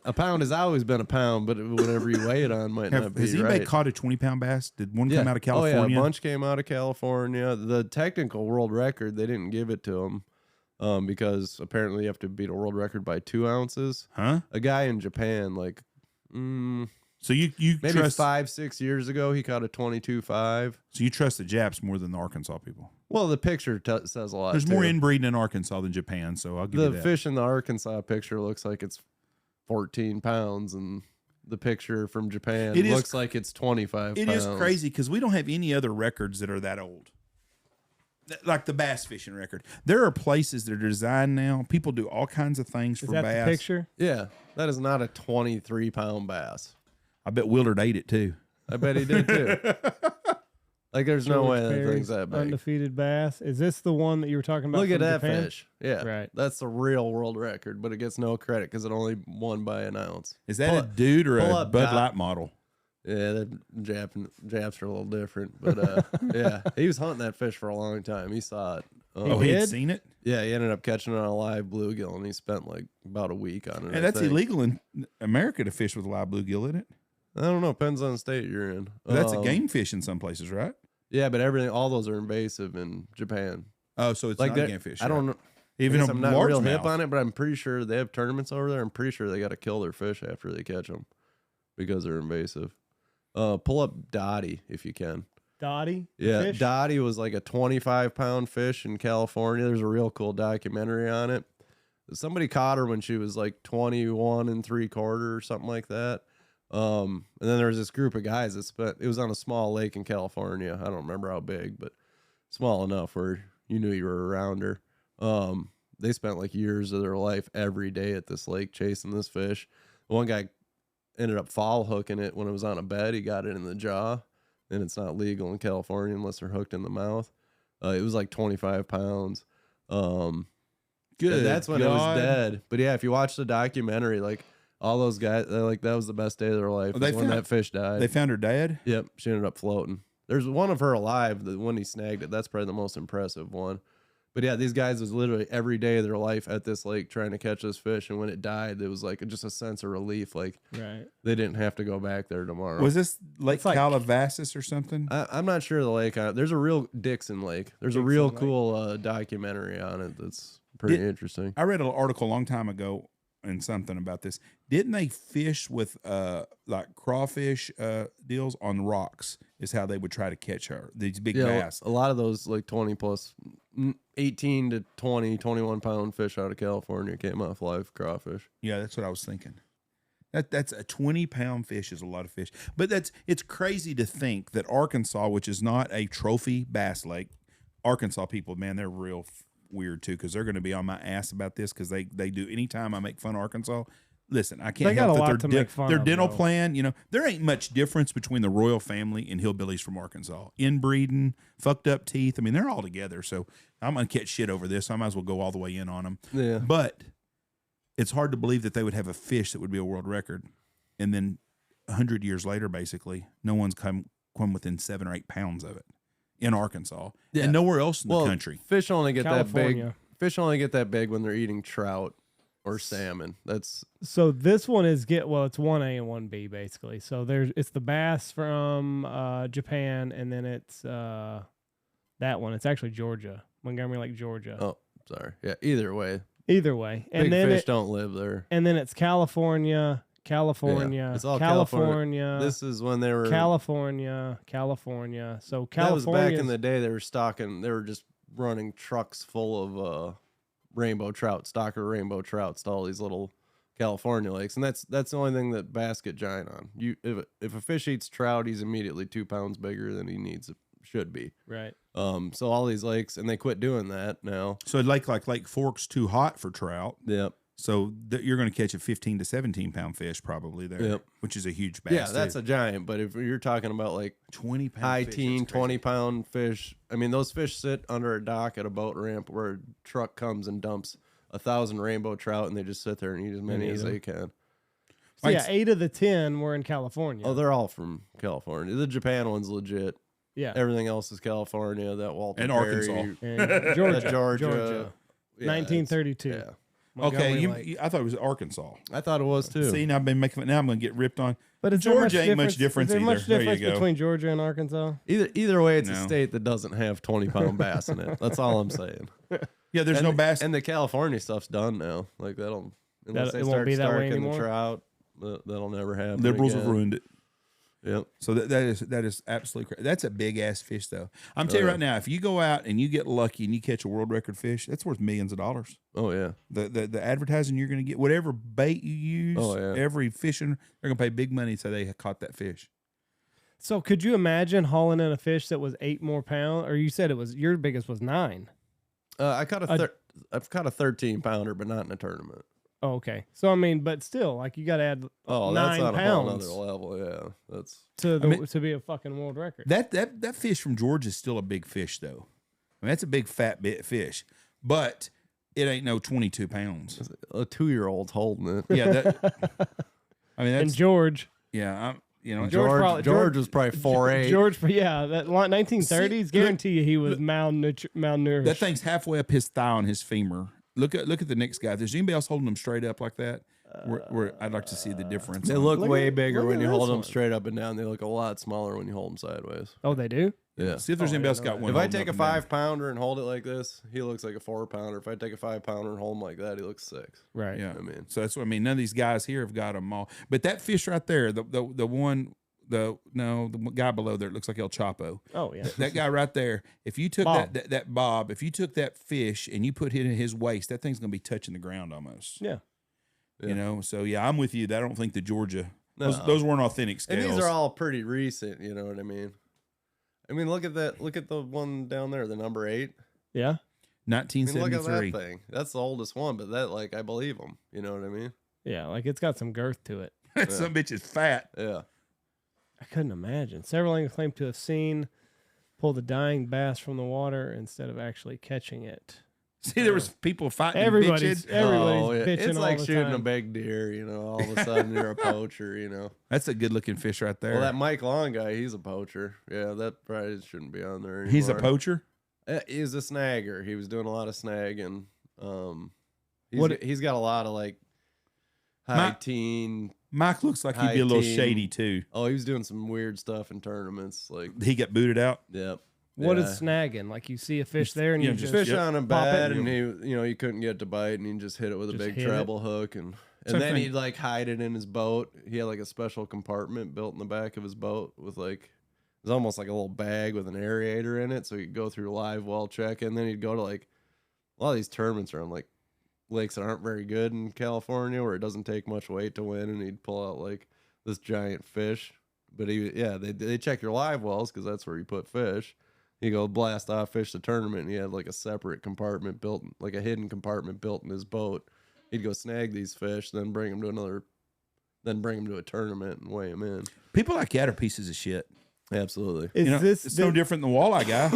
A pound has always been a pound, but whatever you weigh it on might not be Has anybody right. caught a 20-pound bass? Did one come out of Oh, California? yeah, a bunch came out of California. The technical world record, they didn't give it to them because apparently you have to beat a world record by 2 ounces. Huh? A guy in Japan, like, So you maybe trust 5-6 years ago, he caught a 22.5. So you trust the Japs more than the Arkansas people? Well, the picture says a lot. There's too. more inbreeding in Arkansas than Japan, so I'll give you The that. fish in the Arkansas picture looks like it's 14 pounds, and the picture from Japan looks like it's 25 It pounds. is crazy because we don't have any other records that are that old. Like the bass fishing record. There are places that are designed now. People do all kinds of things Is for that bass. the picture? Yeah, that is not a 23-pound bass. I bet Willard ate it too. I bet he did too. Like, there's no George way that Perry's thing's that big. Undefeated bass. Is this the one that you were talking about? Look at from that Japan? fish. Yeah, Right. That's the real world record, but it gets no credit because it only won by an ounce. Is that a dude or pull a up Bud Dot. Light model? Yeah, the Japs are a little different, but yeah, he was hunting that fish for a long time. He saw it. Oh, he had did? seen it? Yeah, he ended up catching it on a live bluegill, and he spent like about a week on it. And that's illegal in America to fish with a live bluegill, isn't it? I don't know. Depends on the state you're in. That's a game fish in some places, right? Yeah, but all those are invasive in Japan. Oh, so it's Like not a that- game fish. I don't know. Even a I'm not real hip largemouth. on it, but I'm pretty sure they have tournaments over there. I'm pretty sure they got to kill their fish after they catch them because they're invasive. Pull up Dottie if you can. Dottie? the Yeah, fish? Dottie was like a 25-pound fish in California. There's a real cool documentary on it. Somebody caught her when she was like 21 3/4 or something like that. And then there was this group of guys that it was on a small lake in California. I don't remember how big, but small enough where you knew you were around her. They spent like years of their life every day at this lake chasing this fish. One guy ended up foul hooking it when it was on a bed. He got it in the jaw, and it's not legal in California unless they're hooked in the mouth. It was like 25 pounds. Good. That's when it God. was dead. But yeah, if you watch the documentary, like all those guys, they're like, that was the best day of their life. Oh, was when that fish died. They found her dad? Yep, she ended up floating. There's one of her alive. The one he snagged it. That's probably the most impressive one. But yeah, these guys was literally every day of their life at this lake trying to catch this fish, and when it died, it was like just a sense of relief. Like Right. they didn't have to go back there tomorrow. Was this Lake It's like- Calabasas or something? I'm not sure of the lake. There's a real Dixon Lake. There's a Dixon real Lake. cool documentary on it that's pretty interesting. I read an article a long time ago and something about this. Didn't they fish with like crawfish deals on rocks? Is how they would try to catch her, these big Yeah, bass. a lot of those like 20 plus, 18 to 20, 21 pound fish out of California came off live crawfish. Yeah, that's what I was thinking. That's a 20-pound fish is a lot of fish. But it's crazy to think that Arkansas, which is not a trophy bass lake, Arkansas people, man, they're real weird too, because they're going to be on my ass about this because they do. Anytime I make fun of Arkansas, listen, I can't They got help a that lot to make fun their of, dental though. plan, there ain't much difference between the royal family and hillbillies from Arkansas. Inbreeding, fucked up teeth. I mean, they're all together. So I'm going to catch shit over this. I might as well go all the way in on them. Yeah. But it's hard to believe that they would have a fish that would be a world record. And then 100 years later, basically, no one's come within 7 or 8 pounds of it in Arkansas Yeah. and nowhere else in the country. Fish only get that big. California. Fish only get that big when they're eating trout or salmon. That's So this one is it's 1A and 1B basically. So it's the bass from Japan, and then it's that one. It's actually Georgia, Montgomery Lake, Georgia. sorry. Yeah. Either way, Either way, and Big then fish don't live there. and then it's California, Yeah, it's all California. This is when they were California. So That California was back in the day. They were stocking. They were just running trucks full of rainbow trout, stocker rainbow trouts to all these little California lakes, and that's the only thing that bass get giant on. If a fish eats trout, he's immediately 2 pounds bigger than he should be. right. So all these lakes, and they quit doing that now. So like Lake Fork's too hot for trout. Yep. So you're going to catch a 15 to 17 pound fish probably there, Yep. which is a huge bass. Yeah, that's a giant. But if you're talking about like 20 pound high fish, teen, that's crazy. 20-pound fish, I mean, those fish sit under a dock at a boat ramp where a truck comes and dumps 1,000 rainbow trout, and they just sit there and eat as many as they can. So yeah, 8 of the 10 were in California. Oh, they're all from California. The Japan one's legit. yeah. Everything else is California. That Walter And Perry, Arkansas. And Georgia. that Georgia. Yeah, 1932. Yeah, Okay, Montgomery Lake. I thought it was Arkansas. I thought it was too. See, now I've been making. Now I'm going to get ripped on. But is there Georgia ain't much Is difference there either. much There you difference go. between Georgia and Arkansas? Either way, it's a No. state that doesn't have 20-pound bass in it. That's all I'm saying. Yeah, there's and, no bass. And the California stuff's done now. Like that'll unless That- they it won't start be that way starking the anymore? trout, that'll never happen. Liberals have again. ruined it. Yep. So that is absolutely crazy. That's a big ass fish, though. I'm telling you yeah. right now, if you go out and you get lucky and you catch a world record fish, that's worth millions of dollars. Oh yeah. The advertising you're going to get, whatever bait you use, Oh, yeah. every fishing, they're going to pay big money so they caught that fish. So could you imagine hauling in a fish that was 8 more pounds? Or you said it was your biggest was 9. I caught I've caught a 13-pounder, but not in a tournament. Oh, okay. So I mean, but still, like you got to add Oh, 9 that's on pounds a whole nother level. Yeah, that's to be a fucking world record. That fish from Georgia is still a big fish, though. I mean, that's a big fat bit fish, but it ain't no 22 pounds. a 2-year-old's holding it. Yeah, I mean, And that's George, George was probably 4'8". George, yeah, that 1930s. Guarantee you he was malnourished. that thing's halfway up his thigh on his femur. Look at the next guy. If there's anybody else holding them straight up like that, where I'd like to see the difference. They on look it. way bigger look when at you this hold them one. straight up and down. They look a lot smaller when you hold them sideways. Oh, they do. Yeah. See if there's Oh, anybody I else didn't got know one. If I holding take a up and down. 5-pounder and hold it like this, he looks like a 4-pounder. If I take a 5-pounder and hold him like that, he looks 6. Right. Yeah, I mean- so that's what I mean. None of these guys here have got them all. But that fish right there, the guy below there, it looks like El Chapo. Oh yeah. That guy right there. If you took Bob. that Bob, if you took that fish and you put it in his waist, that thing's gonna be touching the ground almost. Yeah. You know. So yeah, I'm with you. I don't think the Georgia. No. Those weren't authentic scales. And these are all pretty recent, you know what I mean? I mean, look at that. Look at the one down there, the number 8. Yeah. I mean, look at 1973. that thing. That's the oldest one, but that, like, I believe them. You know what I mean? Yeah. Like it's got some girth to it. Some bitch is fat. Yeah. I couldn't imagine. Several anglers claim to have seen pull the dying bass from the water instead of actually catching it. See, there was people fighting. Everybody's bitching. bitching It's all like the shooting time. a big deer, you know, all of a sudden you're a poacher, you know. That's a good looking fish right there. Well, that Mike Long guy, he's a poacher. Yeah, that probably shouldn't be on there anymore. He's a poacher. He's a snagger. He was doing a lot of snagging. What- He's got a lot of, like, high teen. Mike looks like he'd High be a little teen. shady too. Oh, he was doing some weird stuff in tournaments. Like, He got booted out. yep. What Yeah. is snagging? Like you see a fish there and Yeah, you just just Fish on a pop it bed, and and he couldn't get it to bite, and he just hit it with a Just big hit it. treble hook, and Same then thing. he'd like hide it in his boat. He had like a special compartment built in the back of his boat with like it was almost like a little bag with an aerator in it, so he could go through live well check, and then he'd go to like a lot of these tournaments around like lakes that aren't very good in California, where it doesn't take much weight to win, and he'd pull out like this giant fish. But they check your live wells because that's where you put fish. You go blast off, fish the tournament, and he had like a separate compartment built, like a hidden compartment built in his boat. He'd go snag these fish, then bring them to a tournament and weigh them in. People like that are pieces of shit. Absolutely, is It's no different than the walleye guy.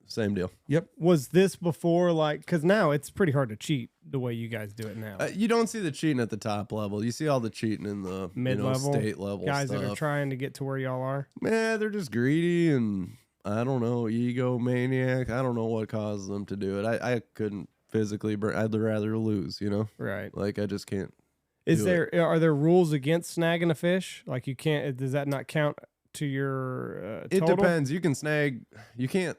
same deal. Yep. was this before like because now it's pretty hard to cheat the way you guys do it now. You don't see the cheating at the top level. You see all the cheating in the Mid-level state level guys stuff. that are trying to get to where y'all are. Man, they're just greedy and I don't know, egomaniac. I don't know what causes them to do it. I couldn't physically I'd rather lose, you know? Right. Like I just can't. Are there rules against snagging a fish? Like you can't. Does that not count to your It total? depends. You can snag. You can't.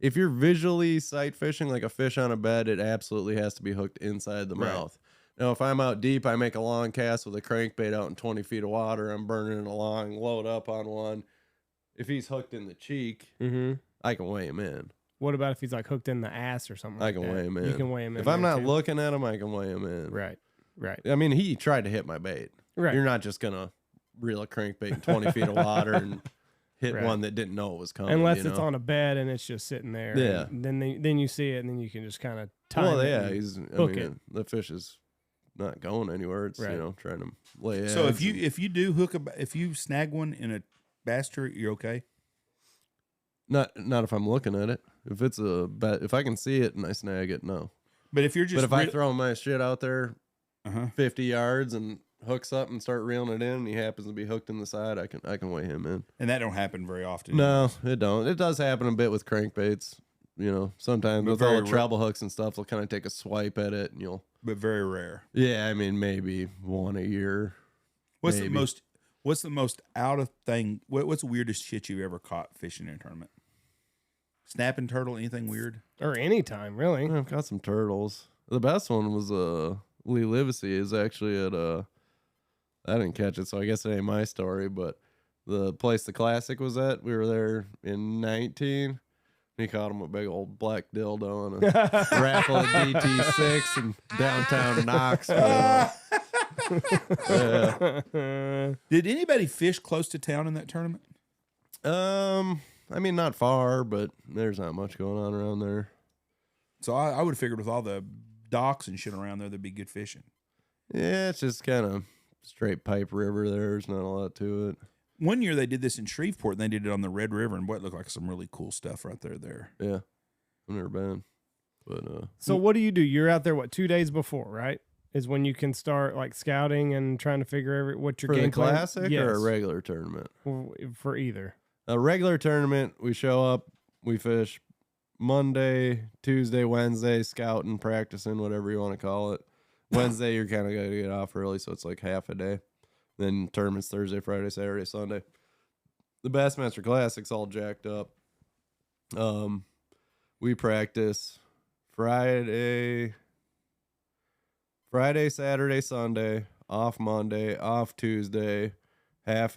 if you're visually sight fishing like a fish on a bed, it absolutely has to be hooked inside the mouth. Now, if I'm out deep, I make a long cast with a crankbait out in 20 feet of water. I'm burning it along, load up on one. If he's hooked in the cheek, I can weigh him in. What about if he's like hooked in the ass or something? I can weigh him in. You can weigh him in. If I'm not looking at him, I can weigh him in. Right. I mean, he tried to hit my bait. Right. You're not just gonna reel a crankbait in 20 feet of water and hit one that didn't know it was coming. Unless it's on a bed and it's just sitting there. Yeah. Then you see it and then you can just kind of time it. Yeah. it. The fish is not going anywhere. It's trying to lay eggs. So if you do if you snag one in a bass tree, you're okay. Not if I'm looking at it. If it's if I can see it and I snag it, no. But if I throw my shit out there 50 yards and hooks up and start reeling it in, and he happens to be hooked in the side, I can weigh him in. And that don't happen very often. No, it don't. It does happen a bit with crankbaits. Sometimes with all the treble hooks and stuff, they'll kind of take a swipe at it, and but very rare. Yeah, I mean maybe one a year. What's the most out of thing? What's the weirdest shit you ever caught fishing in a tournament? Snapping turtle? Anything weird? Or anytime, really. I've got some turtles. The best one was Lee Livesey is actually at I didn't catch it, so I guess it ain't my story, but the place the Classic was at, we were there in 19. He caught him a big old black dildo and a raffle at DT6 in downtown Knoxville. Did anybody fish close to town in that tournament? I mean, not far, but there's not much going on around there. So I would have figured with all the docks and shit around there, there'd be good fishing. Yeah, it's just kind of straight pipe river there. There's not a lot to it. One year they did this in Shreveport, and they did it on the Red River, and what looked like some really cool stuff right there. Yeah, I've never been. But so what do? You're out there 2 days before, right? Is when you can start like scouting and trying to figure what your game plan. For the Classic or a regular tournament? For either. A regular tournament, we show up, we fish Monday, Tuesday, Wednesday, scouting, practicing, whatever you want to call it. Wednesday, you're kind of going to get off early, so it's like half a day. Then tournaments Thursday, Friday, Saturday, Sunday. The Bassmaster Classic's all jacked up. We practice Friday, Saturday, Sunday, off Monday, off Tuesday, half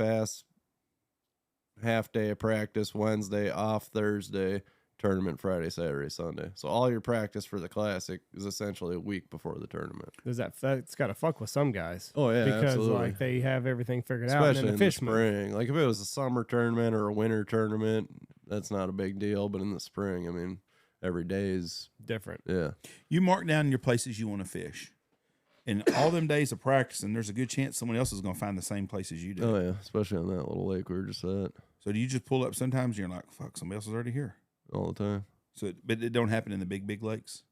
day of practice Wednesday, off Thursday, tournament Friday, Saturday, Sunday. So all your practice for the Classic is essentially a week before the tournament. That's got to fuck with some guys. Oh yeah, because absolutely. Like they have everything figured especially out, and then the fish in the spring. Like if it was a summer tournament or a winter tournament, that's not a big deal. But in the spring, I mean, every day is different. Yeah, you mark down your places you want to fish. And all them days of practicing, there's a good chance someone else is going to find the same places you do. Oh yeah, especially on that little lake we were just at. So do you just pull up sometimes and you're like, fuck, somebody else is already here? All the time. So, but it don't happen in the big lakes?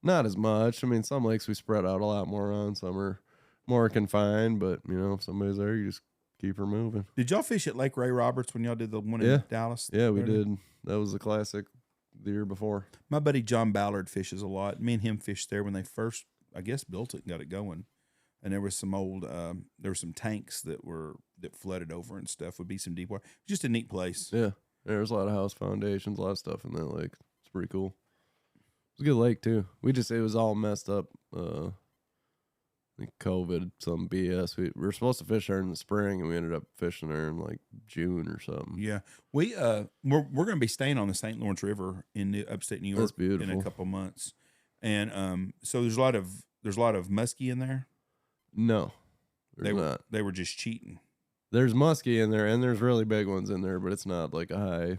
Not as much. I mean, some lakes we spread out a lot more on. Some are more confined, but, if somebody's there, you just keep her moving. Did y'all fish at Lake Ray Roberts when y'all did the one in Dallas? Yeah, we did. That was the Classic the year before. My buddy John Ballard fishes a lot. Me and him fished there when they first, I guess, built it and got it going. And there was some old, there were some tanks that flooded over and stuff. Would be some deep water. Just a neat place. Yeah, there's a lot of house foundations, a lot of stuff in that lake. It's pretty cool. It's a good lake too. It was all messed up. I think COVID, some BS. We were supposed to fish there in the spring, and we ended up fishing there in like June or something. Yeah, we're going to be staying on the St. Lawrence River in upstate New York. That's beautiful. In a couple months, and so there's a lot of muskie in there. No, there's not. They were just cheating. There's muskie in there, and there's really big ones in there, but it's not like a high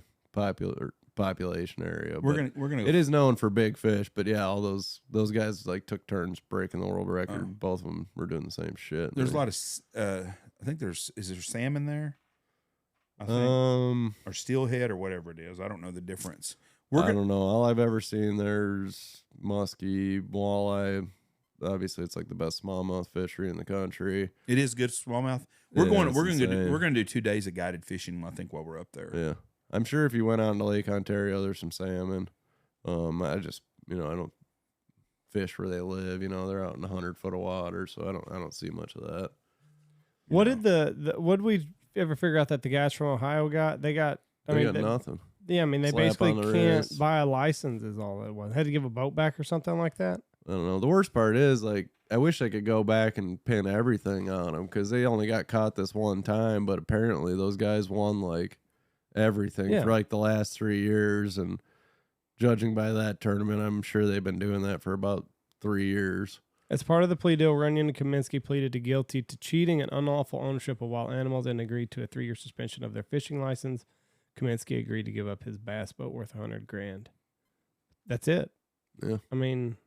population area. We're gonna. It is known for big fish, but yeah, all those guys like took turns breaking the world record. Both of them were doing the same shit. There's a lot of. I think is there salmon there? I think, or steelhead or whatever it is. I don't know the difference. I don't know. All I've ever seen there's muskie, walleye. Obviously, it's like the best smallmouth fishery in the country. It is good smallmouth. We're going to do 2 days of guided fishing. I think while we're up there. Yeah, I'm sure if you went out into Lake Ontario, there's some salmon. I just I don't fish where they live. They're out in 100 foot of water, so I don't see much of that. What did what did we ever figure out that the guys from Ohio got? They got nothing. Yeah, I mean, they Slap basically on the can't wrist. buy a license is all it was. Had to give a boat back or something like that. I don't know. The worst part is, like, I wish I could go back and pin everything on them because they only got caught this one time, but apparently those guys won, like, everything Yeah. for, like, the last 3 years. And judging by that tournament, I'm sure they've been doing that for about 3 years. As part of the plea deal, Runyon and Kaminsky pleaded to guilty to cheating and unlawful ownership of wild animals and agreed to a 3-year suspension of their fishing license. Kaminsky agreed to give up his bass boat worth $100,000. That's it. Yeah. I mean,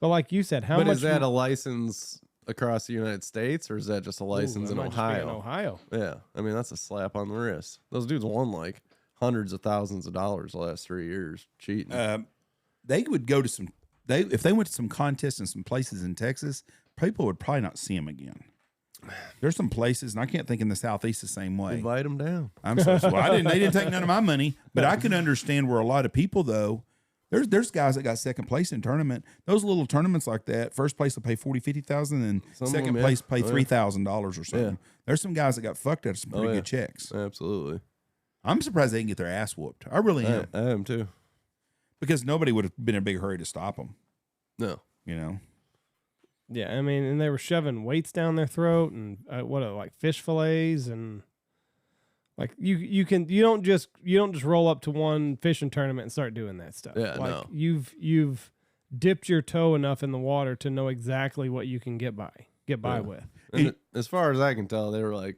but like you said, how But much is that a license across the United States, or is that just a license in might just be in Ohio? Ohio. Yeah. I mean, that's a slap on the wrist. Those dudes won, like, hundreds of thousands of dollars the last 3 years cheating. They would go to some. If they went to some contests in some places in Texas, people would probably not see them again. There's some places, and I can't think in the Southeast the same way. Invite them down. I'm so well, they didn't take none of my money, but I can understand where a lot of people though. There's guys that got second place in tournament. Those little tournaments like that, first place will pay 40, 50,000, and Some of second them, place yeah. pay $3,000 or something. Yeah. There's some guys that got fucked out of some pretty yeah. good checks. Absolutely. I'm surprised they didn't get their ass whooped. I really am, I am too. because nobody would have been in a big hurry to stop them. No. You know, Yeah, I mean, and they were shoving weights down their throat and like fish fillets and like you don't just roll up to one fishing tournament and start doing that stuff. Yeah, like no. you've dipped your toe enough in the water to know exactly what you can get by Yeah. with. And as far as I can tell, they were like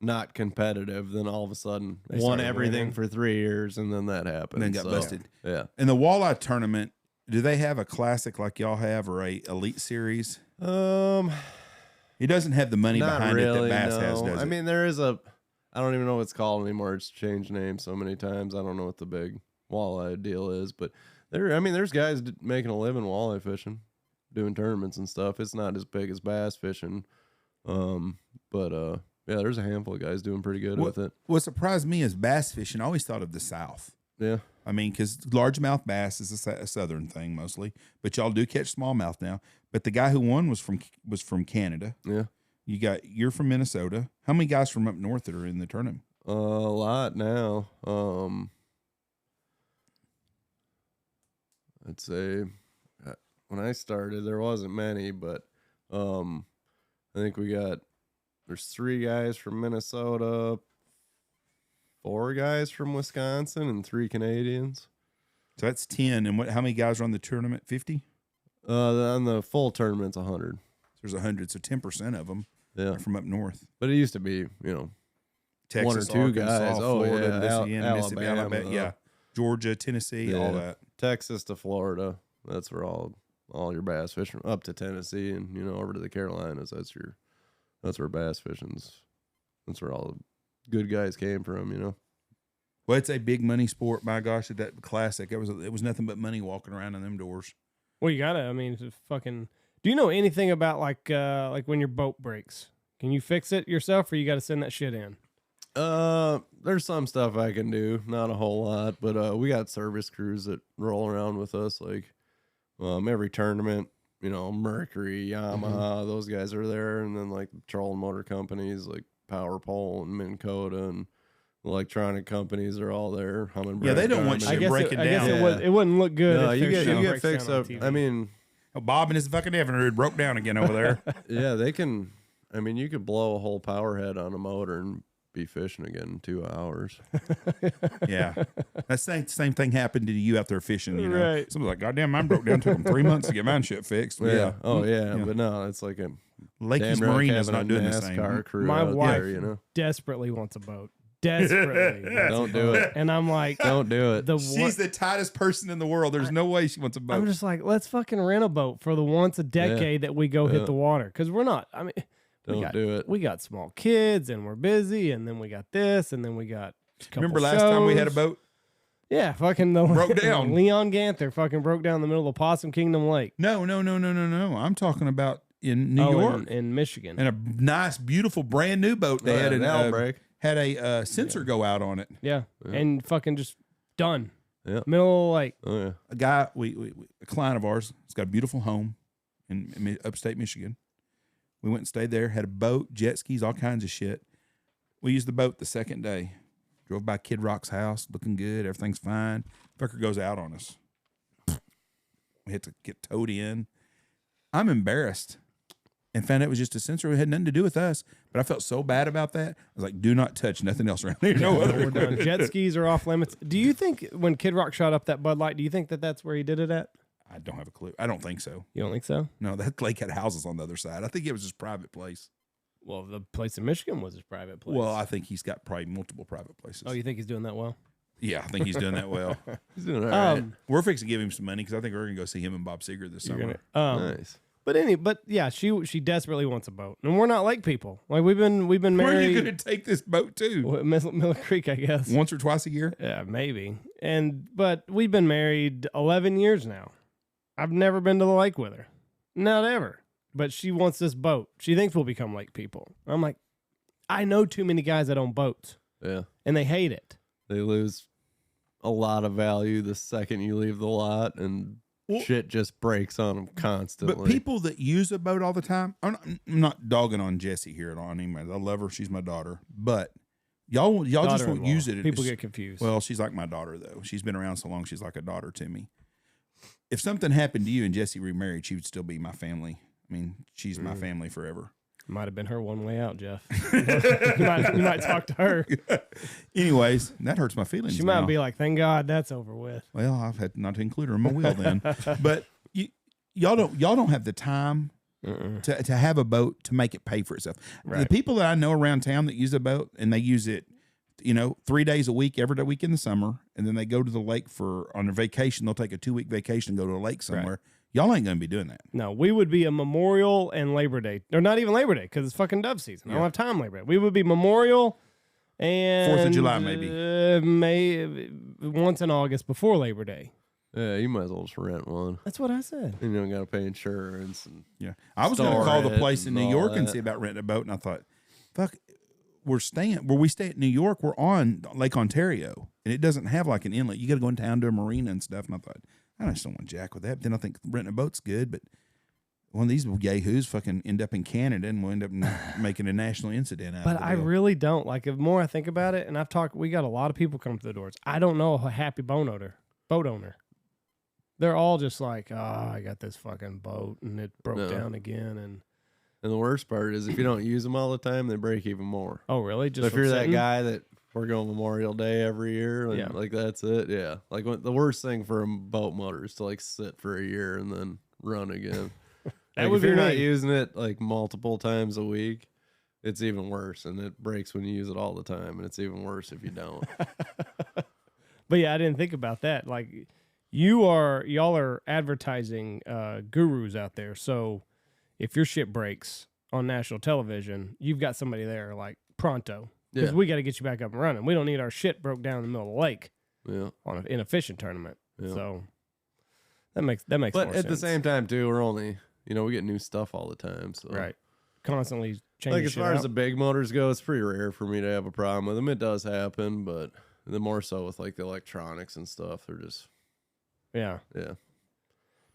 not competitive. Then all of a sudden, They won started everything winning. for 3 years, and then that happened. and then got So, busted. Yeah. In the walleye tournament, do they have a classic like y'all have, or a elite series? It doesn't have the money Not behind really, it that Bass no. has, does I it? mean, there is a. I don't even know what it's called anymore. It's changed names so many times. I don't know what the big walleye deal is, but there's guys making a living walleye fishing, doing tournaments and stuff. It's not as big as bass fishing, but yeah, there's a handful of guys doing pretty good with it. What surprised me is bass fishing. I always thought of the South. Yeah, I mean, because largemouth bass is a southern thing mostly, but y'all do catch smallmouth now. But the guy who won was from Canada. yeah, You're from Minnesota. How many guys from up north that are in the tournament? a lot now. I'd say when I started, there wasn't many, but I think there's 3 guys from Minnesota, 4 guys from Wisconsin, and 3 Canadians. So that's 10. And how many guys are on the tournament? 50? On the full tournament's 100. There's 100. So 10% of them Yeah, are from up north. but it used to be, Texas, 1 or 2 Arkansas, guys. Oh, Florida, yeah. Louisiana, Mississippi, Alabama, Alabama, yeah, Georgia, Tennessee, all Yeah. that. Texas to Florida. That's where all your bass fishing, up to Tennessee and over to the Carolinas. That's where bass fishing's. That's where all the good guys came from. Well, it's a big money sport. My gosh, at that classic, it was nothing but money walking around in them doors. Well, you gotta. I mean, it's fucking. Do you know anything about like when your boat breaks? Can you fix it yourself, or you got to send that shit in? There's some stuff I can do, not a whole lot, but we got service crews that roll around with us, like every tournament. Mercury, Yamaha, those guys are there, and then like trolling motor companies like Power Pole and Minn Kota and electronic companies are all there. Humminbird. Yeah, they don't want Garmin. shit breaking I guess down. it wouldn't look good. No, if you their shit get breaks fixed down on up. TV. I mean, Bob and his fucking Evan broke down again over there. yeah, they can. I mean, you could blow a whole power head on a motor and be fishing again in 2 hours. Yeah, that same thing happened to you out there fishing. Right. Someone's like, "Goddamn, mine broke down. Took them 3 months to get mine shit fixed." Yeah. Oh yeah. Yeah. But no, it's like a Lakey's damn Marine is having not a doing the NASCAR same. crew My out wife there, desperately wants a boat. Desperately. Don't do it. And I'm like, Don't do it. She's the tightest person in the world. There's no way she wants a boat. I'm just like, let's fucking rent a boat for the once a decade that we go hit the water. Because we're not, I mean, Don't do it. We got small kids and we're busy. And then we got this. And then we got a couple Remember last time we had a shows. boat? Yeah, fucking Broke down. Leon Ganther fucking broke down in the middle of Possum Kingdom Lake. No. I'm talking about in New York. In Michigan. And a nice, beautiful, brand new boat. They had an outbreak. had a sensor go out on it. Yeah. And fucking just done. Yeah. Middle of the lake. Oh yeah. A guy, a client of ours, has got a beautiful home in upstate Michigan. We went and stayed there, had a boat, jet skis, all kinds of shit. We used the boat the second day. Drove by Kid Rock's house, looking good. Everything's fine. Fucker goes out on us. We had to get towed in. I'm embarrassed and found out it was just a sensor. It had nothing to do with us, but I felt so bad about that. I was like, do not touch nothing else around here. No other. We're done. Jet skis are off limits. Do you think when Kid Rock shot up that Bud Light, do you think that that's where he did it at? I don't have a clue. I don't think so. You don't think so? No, that lake had houses on the other side. I think it was his private place. Well, the place in Michigan was his private place. Well, I think he's got probably multiple private places. Oh, you think he's doing that well? Yeah, I think he's doing that well. He's doing all right. We're fixing to give him some money because I think we're going to go see him and Bob Seger this summer. Nice. But yeah, she desperately wants a boat, and we're not lake people. Like we've been married. Where are you going to take this boat to? Miller Creek, I guess. Once or twice a year? Yeah, maybe. But we've been married 11 years now. I've never been to the lake with her, not ever. But she wants this boat. She thinks we'll become lake people. I'm like, I know too many guys that own boats. Yeah, and they hate it. They lose a lot of value the second you leave the lot, and shit just breaks on them constantly. But people that use a boat all the time, I'm not dogging on Jessie here at all. Anyway, I love her; she's my daughter. But y'all just won't use it. People get confused. Well, she's like my daughter though. She's been around so long; she's like a daughter to me. If something happened to you and Jessie remarried, she would still be my family. I mean, she's my family forever. Might have been her one way out, Jeff. you might talk to her. Anyways, that hurts my feelings. She might be like, "Thank God that's over with." Well, I've had not to include her in my will then. But y'all don't have the time to have a boat to make it pay for itself. Right. The people that I know around town that use a boat and they use it, 3 days a week, every day week in the summer, and then they go to the lake on their vacation. They'll take a 2-week vacation and go to a lake somewhere. Right. Y'all ain't going to be doing that. No, we would be a Memorial and Labor Day. Or not even Labor Day, because it's fucking dove season. I don't have time Labor Day. We would be Memorial and 4th of July, maybe. Once in August before Labor Day. Yeah, you might as well just rent one. That's what I said. And you don't got to pay insurance. And yeah. I was going to call the place in New York and see about renting a boat, and I thought, fuck, where we stay at New York, we're on Lake Ontario, and it doesn't have like an inlet. You got to go in town to a marina and stuff, and I thought, I just don't want jack with that. But then I think renting a boat's good, but one of these yahoos fucking end up in Canada and we'll end up making a national incident out of it. But I really don't. Like, the more I think about it, and we got a lot of people come to the doors. I don't know a happy boat owner. They're all just like, I got this fucking boat, and it broke down again. And the worst part is if you don't use them all the time, they break even more. Oh, really? Just if you're that guy that we're going Memorial Day every year, and like that's it. Yeah, like the worst thing for a boat motor is to like sit for a year and then run again. If you're not using it like multiple times a week, it's even worse, and it breaks when you use it all the time, and it's even worse if you don't. But yeah, I didn't think about that. Like y'all are advertising gurus out there, so if your shit breaks on national television, you've got somebody there like pronto. Because we got to get you back up and running. We don't need our shit broke down in the middle of the lake in a fishing tournament. Yeah. So that makes more sense. But at the same time, too, we're only, we get new stuff all the time. So right. Constantly changing like as far as the big motors go, it's pretty rare for me to have a problem with them. It does happen, but the more so with like the electronics and stuff, they're just... Yeah. Yeah.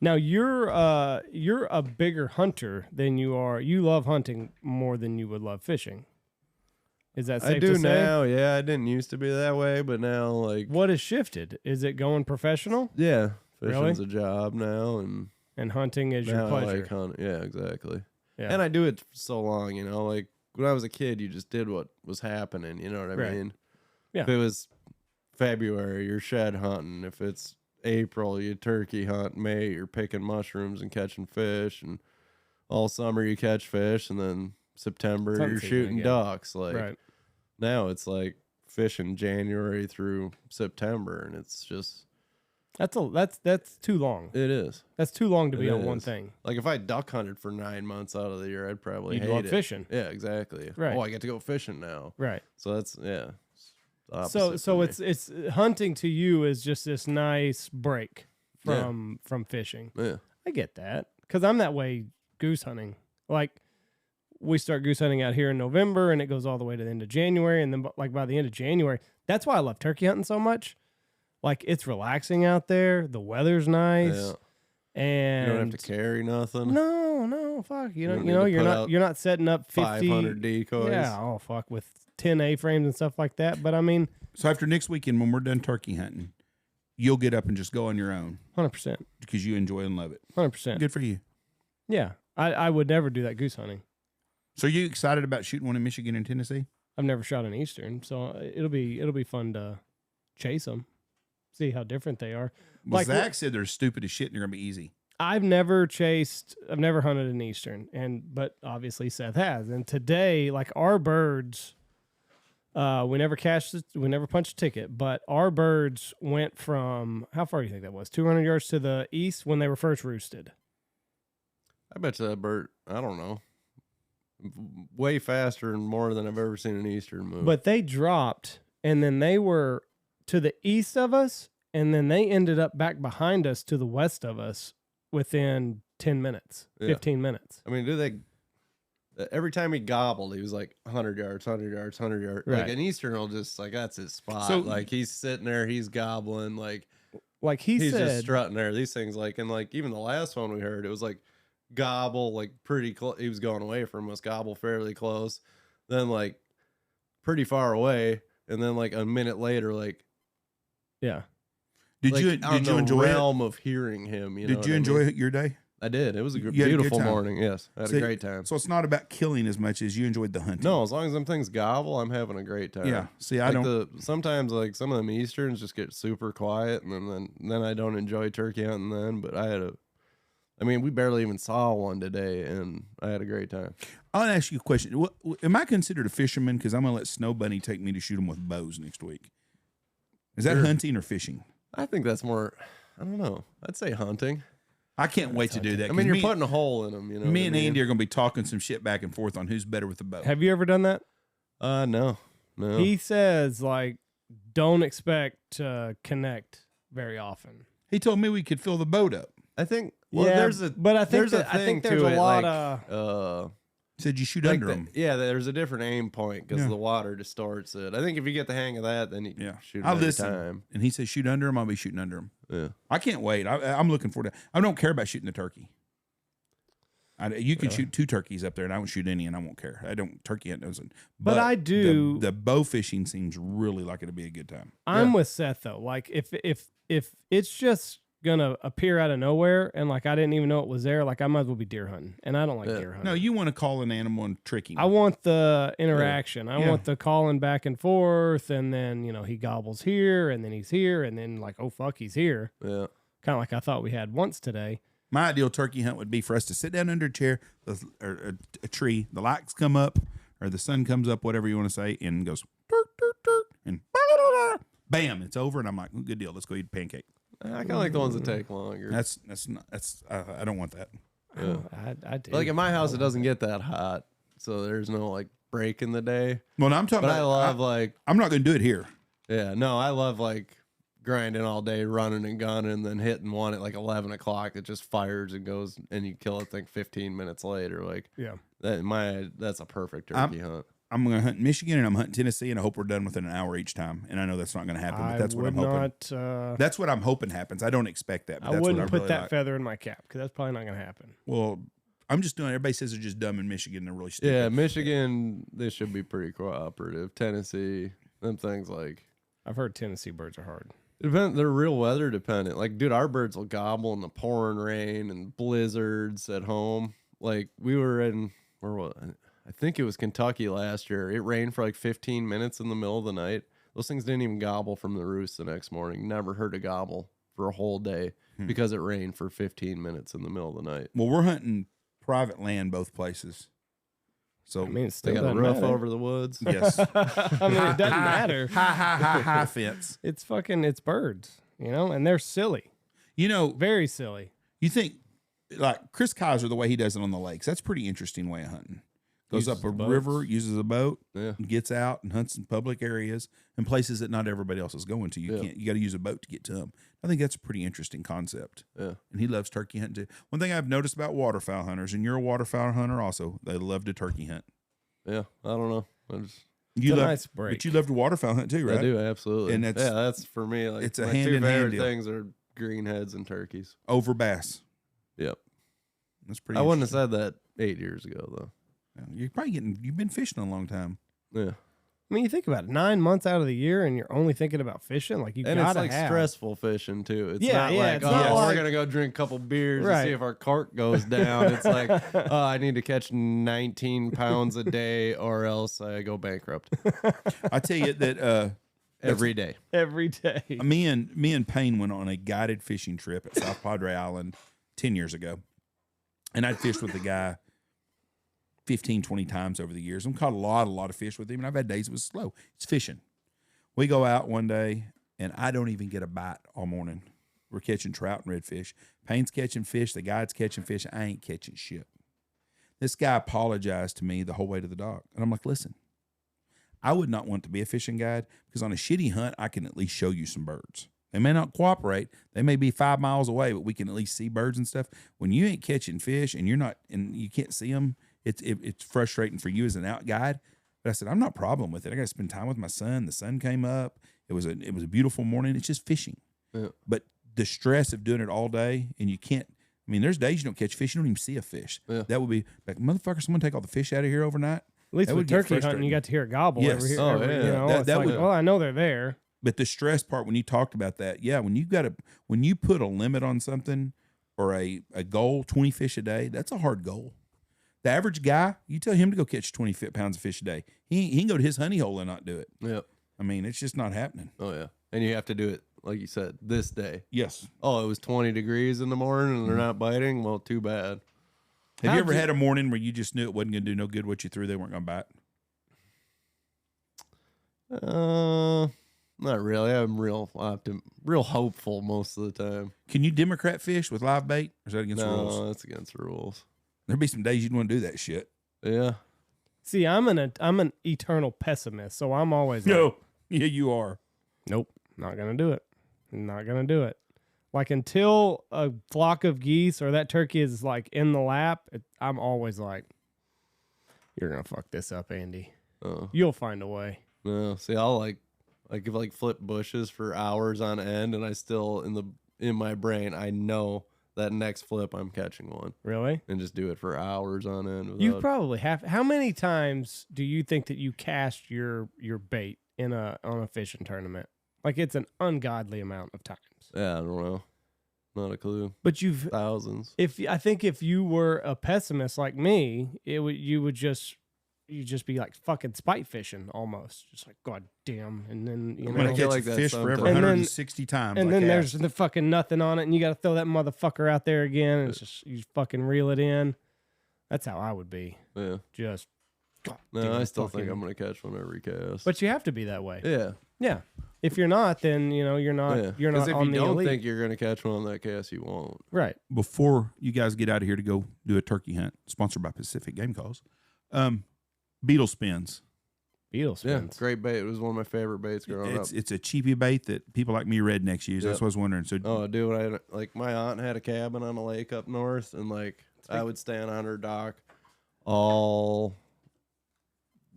Now, you're a bigger hunter than you are. You love hunting more than you would love fishing. Is that safe to say? I do now, yeah. I didn't used to be that way, but now, like... What has shifted? Is it going professional? Yeah. Fishing's a job now, and hunting is your pleasure. Like hunting. Yeah, exactly. Yeah. And I do it for so long, like when I was a kid, you just did what was happening, you know what I mean? Yeah. If it was February, you're shed hunting. If it's April, you turkey hunt. May, you're picking mushrooms and catching fish, and all summer you catch fish, and then September you're shooting ducks. Like now it's like fishing January through September, and it's just that's too long. It is. That's too long to be on one thing. Like if I duck hunted for 9 months out of the year, I'd probably hate it. Fishing. Yeah, exactly. Right. Oh, I get to go fishing now. Right. So that's So it's hunting to you is just this nice break from fishing. Yeah. I get that because I'm that way goose hunting. Like we start goose hunting out here in November and it goes all the way to the end of January, and then like by the end of January, that's why I love turkey hunting so much. Like it's relaxing out there, the weather's nice, and you don't have to carry nothing. No, fuck. You're not setting up 50 500 decoys. Yeah, oh fuck with 10 A-frames and stuff like that. But I mean, So after next weekend, when we're done turkey hunting, you'll get up and just go on your own 100%. because you enjoy and love it. 100%. Good for you. Yeah. I would never do that goose hunting. So are you excited about shooting one in Michigan and Tennessee? I've never shot an Eastern, so it'll be fun to chase them, see how different they are. Well, Like, Zach said they're stupid as shit and they're going to be easy. I've never hunted an Eastern, but obviously Seth has. And today, like our birds, we never punched a ticket, but our birds went from, how far do you think that was? 200 yards to the east when they were first roosted. I bet you that bird, I don't know, way faster and more than I've ever seen an Eastern move. But they dropped, and then they were to the east of us, and then they ended up back behind us to the west of us within 10 minutes, 15 minutes. I mean, every time he gobbled, he was like 100 yards, 100 yards, 100 yards. Right. Like an Eastern will just, like, that's his spot. So- like, he's sitting there, he's gobbling, like He's just said, strutting there. These things, like, and like even the last one we heard, it was like gobble, like pretty close. He was going away from us, gobble fairly close, then like pretty far away, and then like a minute later, like yeah. Did like, you on the enjoy realm of hearing him? You know Did you what I enjoy mean? it your day? I did. It was a You had a good beautiful time. morning. Yes, I had See, a great time. So it's not about killing as much as you enjoyed the hunting. No, as long as them things gobble, I'm having a great time. Yeah. See, I Like don't. sometimes like some of them Easterns just get super quiet, and then I don't enjoy turkey hunting then. But I mean, we barely even saw one today, and I had a great time. I'll ask you a question. Am I considered a fisherman? Because I'm going to let Snow Bunny take me to shoot them with bows next week. Is that Sure. hunting or fishing? I think that's more. I don't know. I'd say hunting. I can't wait to do that. I mean, you're me, putting a hole in them. You know. me what and I mean? Andy are going to be talking some shit back and forth on who's better with the bow. Have you ever done that? No. He says, like, don't expect to connect very often. He told me we could fill the boat up. I think. Well, Yeah, there's a. but I think there's a that- I think thing there's to a it, lot like, of- Said you shoot like under the- them. Yeah, there's a different aim point because Yeah. the water distorts it. I think if you get the hang of that, then you can Yeah. shoot I'll every listen. time. And he says shoot under them. I'll be shooting under them. Yeah. I can't wait. I'm looking forward to. I don't care about shooting the turkey. You can shoot 2 turkeys up there, and I won't shoot any, and I won't care. I don't turkey hunt doesn't. But I do- The bow fishing seems really like it'll be a good time. I'm with Seth though. Like if it's just gonna appear out of nowhere and like I didn't even know it was there, like I might as well be deer hunting, and I don't like deer hunting. No, you want to call an animal and trick him. I want the interaction. I Yeah. want the calling back and forth, and then he gobbles here, and then he's here, and then like, oh fuck, he's here. Yeah. Kind of like I thought we had once today. My ideal turkey hunt would be for us to sit down under a chair or a tree. The lights come up or the sun comes up, whatever you want to say, and goes turk, turk, turk, and bam, it's over. And I'm like, good deal. Let's go eat a pancake. I kind of like the ones that take longer. I don't want that. Yeah. I do. Like in my house, it doesn't get that hot, so there's no like break in the day. Well, I'm talking But I about. love like, I'm not going to do it here. yeah, no, I love like grinding all day, running and gunning, and then hitting one at like 11 o'clock that just fires and goes, and you kill it like 15 minutes later. Like, yeah. That's a perfect turkey hunt. I'm going to hunt in Michigan and I'm hunting Tennessee, and I hope we're done within an hour each time. And I know that's not going to happen, but that's what I'm hoping. That's what I'm hoping happens. I don't expect that. But I that's wouldn't what I put really that like. feather in my cap because that's probably not going to happen. Well, I'm just doing. Everybody says they're just dumb in Michigan. They're really stupid. Yeah, Michigan, they should be pretty cooperative. Tennessee, them things like. I've heard Tennessee birds are hard. They're real weather dependent. Like, dude, our birds will gobble in the pouring rain and blizzards at home. Like, we were in, where was I think it was Kentucky last year. It rained for like 15 minutes in the middle of the night. Those things didn't even gobble from the roost the next morning. Never heard a gobble for a whole day because it rained for 15 minutes in the middle of the night. Well, we're hunting private land both places. So I mean, it's They still got a doesn't roof matter. over the woods. yes, I mean, it doesn't matter. high fence. It's birds, and they're silly, very silly. You think like Chris Kaiser, the way he does it on the lakes, that's a pretty interesting way of hunting. Goes Uses up a boats. river, uses a boat, Yeah. gets out and hunts in public areas and places that not everybody else is going to. You got to use a boat to get to them. I think that's a pretty interesting concept. Yeah. And he loves turkey hunting too. One thing I've noticed about waterfowl hunters, and you're a waterfowl hunter also, they love to turkey hunt. Yeah. I don't know. You a love, nice break. but you love to waterfowl hunt too, right? I do, absolutely. And that's for me. Like, it's a my hand two in hand favorite deal. things are greenheads and turkeys. Over bass. Yep. That's pretty. I wouldn't have interesting. said that 8 years ago, though. You've been fishing a long time. Yeah. I mean, you think about it, 9 months out of the year, and you're only thinking about fishing. Like you And gotta it's like have. stressful fishing too. It's Yeah, not yeah, like, it's oh, not we're like- gonna go drink a couple beers Right. and see if our carp goes down. It's like, oh, I need to catch 19 pounds a day, or else I go bankrupt I tell you that every day. every day. me and Payne went on a guided fishing trip at South Padre Island 10 years ago, and I'd fished with the guy 15, 20 times over the years and caught a lot of fish with him. And I've had days it was slow. It's fishing. We go out one day and I don't even get a bite all morning. We're catching trout and redfish. Payne's catching fish. The guide's catching fish. I ain't catching shit. This guy apologized to me the whole way to the dock. And I'm like, listen, I would not want to be a fishing guide because on a shitty hunt, I can at least show you some birds. They may not cooperate. They may be 5 miles away, but we can at least see birds and stuff. When you ain't catching fish and you can't see them, it's frustrating for you as an out guide. But I said, I'm not problem with it. I got to spend time with my son. The sun came up. It was a beautiful morning. It's just fishing. Yeah. But the stress of doing it all day and you can't, I mean, there's days you don't catch fish. You don't even see a fish. Yeah. That would be like, motherfucker, someone take all the fish out of here overnight. At least That with would get turkey hunting, frustrating. you got to hear a gobble Yes. every here. Oh, every, yeah. You know, That- it's that like, would- well, I know they're there. But the stress part, when you talked about that, yeah, when you put a limit on something or a goal, 20 fish a day, that's a hard goal. The average guy, you tell him to go catch 20 pounds of fish a day. He can go to his honey hole and not do it. Yep. I mean, it's just not happening. Oh yeah. And you have to do it like you said this day. Yes. Oh, it was 20 degrees in the morning and they're not biting. Well, too bad. Have How'd you ever you- had a morning where you just knew it wasn't going to do no good what you threw? They weren't going to bite? Not really. I'm real hopeful most of the time. Can you Democrat fish with live bait? Or is that against the rules? No, that's against the rules. There'd be some days you'd want to do that shit. Yeah. See, I'm an eternal pessimist, so I'm always like, No. Yeah, you are. nope, not gonna do it. Not gonna do it. Like until a flock of geese or that turkey is like in the lap, I'm always like, you're gonna fuck this up, Andy. Oh. You'll find a way. No. See, I'll flip bushes for hours on end, and I still in my brain I know that next flip I'm catching one, Really? and just do it for hours on end. You without- probably have. How many times do you think that you cast your bait on a fishing tournament? Like it's an ungodly amount of times. Yeah, I don't know. Not a clue. But you've Thousands. I think if you were a pessimist like me, you'd just be like fucking spite fishing almost, just like god damn, and then you I'm know, going to catch like a that fish for every sometimes. And then- 160 times. and I then cast. there's the fucking nothing on it, and you got to throw that motherfucker out there again. And it's just you fucking reel it in. That's how I would be. Yeah. Just god No, damn, I still fucking- think I'm gonna catch one every cast. But you have to be that way. yeah. Yeah. If you're not, then you're not. Yeah. You're 'Cause not if on you the don't elite. think you're gonna catch one on that cast, you won't. Right. Before you guys get out of here to go do a turkey hunt, sponsored by Pacific Game Calls, beetle spins. Beetle Yeah, spins. great bait. It was one of my favorite baits growing up. It's a cheapy bait that people like me rednecks use. That's Yep. what I was wondering. So Oh, dude, my aunt had a cabin on a lake up north, and I would stand on her dock all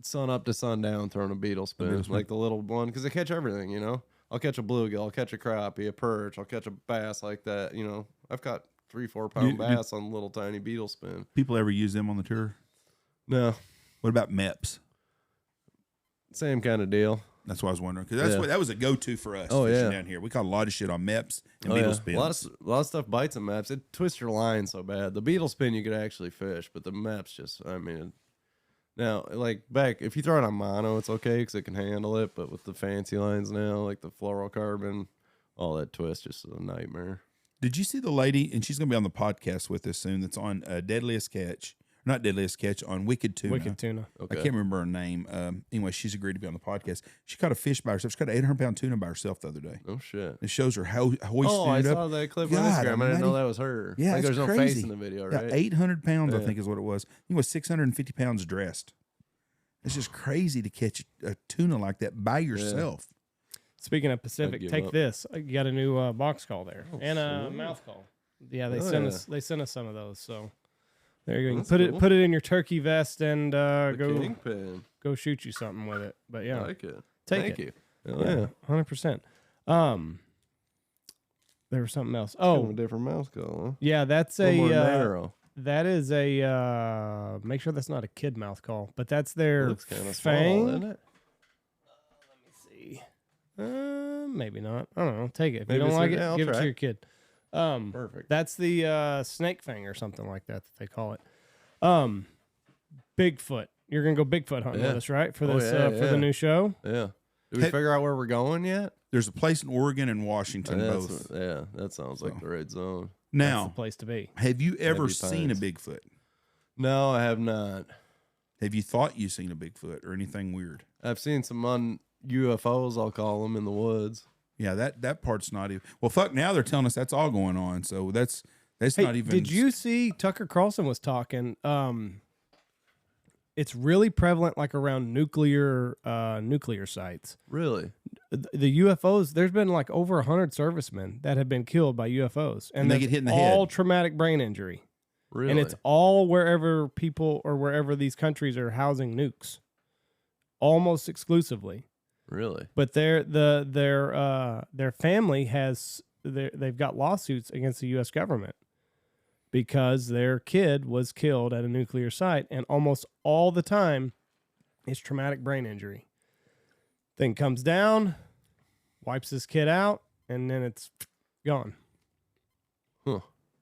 sun up to sundown throwing a beetle spin, beetle spin. like the little one, because they catch everything. I'll catch a bluegill, I'll catch a crappie, a perch, I'll catch a bass like that. I've caught 3-4 pound You- bass on little tiny beetle spin. people ever use them on the tour? No, What about MEPs? same kind of deal. That's what I was wondering because Yeah. that was a go-to for us Oh, fishing yeah. down here. We caught a lot of shit on MEPs and Oh, beetle yeah. spins. A lot of stuff bites and maps. It twists your line so bad. The beetle spin you could actually fish, but the maps just, now, like back, if you throw it on mono, it's okay because it can handle it. But with the fancy lines now, like the fluorocarbon, all that twist just a nightmare. Did you see the lady, and she's going to be on the podcast with us soon, that's on Deadliest Catch, not Deadliest Catch, on Wicked Tuna. Wicked tuna. I Okay. can't remember her name. Anyway, she's agreed to be on the podcast. She caught a fish by herself. She caught an 800-pound tuna by herself the other day. Oh shit. It shows her how hoisted Oh, I it saw up. that clip God on Instagram. I didn't know almighty. that was her. Yeah, like it's there's no crazy. face in the video, Yeah, right? 800 pounds, I Yeah. think is what it was. I think it was 650 pounds dressed. It's just crazy to catch a tuna like that by yourself. Speaking of Pacific, give take up. this. You got a new box call there Oh, and a sweet. mouth call. Yeah, they Oh, sent yeah. us. They sent us some of those. So there you go. You That's can cool. put it in your turkey vest and The go kingpin. shoot you something with it. But I yeah, like it. take Thank it. you. Hell Yeah, yeah. 100%. There was something else. Kind of a Oh, different mouse call, huh? yeah, that's A little more a narrow. that is a make sure that's not a kid mouth call, but that's It their looks kind of small, fang. isn't it? Maybe not. I don't know. Take it. If Maybe you don't like it, yeah, I'll give it try. to your kid. Perfect. That's the snake fang or something like that they call it. Bigfoot. You're gonna go Bigfoot hunting with us, right? For this for the new show. Yeah. Did we figure out where we're going yet? There's a place in Oregon and Washington both. Yeah, that sounds like the right zone. That's Now, the place to be. have you ever Heavy seen a pines. Bigfoot? No, I have not. Have you thought you seen a Bigfoot or anything weird? I've seen some UFOs, I'll call them, in the woods. Yeah, that part's not even. Well, fuck. Now they're telling us that's all going on. So that's Hey, not even. did you see Tucker Carlson was talking? It's really prevalent, like around nuclear sites. Really? The UFOs. There's been like over 100 servicemen that have been killed by UFOs, And they that's get hit in the all head. traumatic brain injury. Really? And it's all wherever people or wherever these countries are housing nukes, almost exclusively. Really? But their family they've got lawsuits against the U.S. government because their kid was killed at a nuclear site, and almost all the time it's traumatic brain injury. Thing comes down, wipes this kid out, and then it's gone. Huh.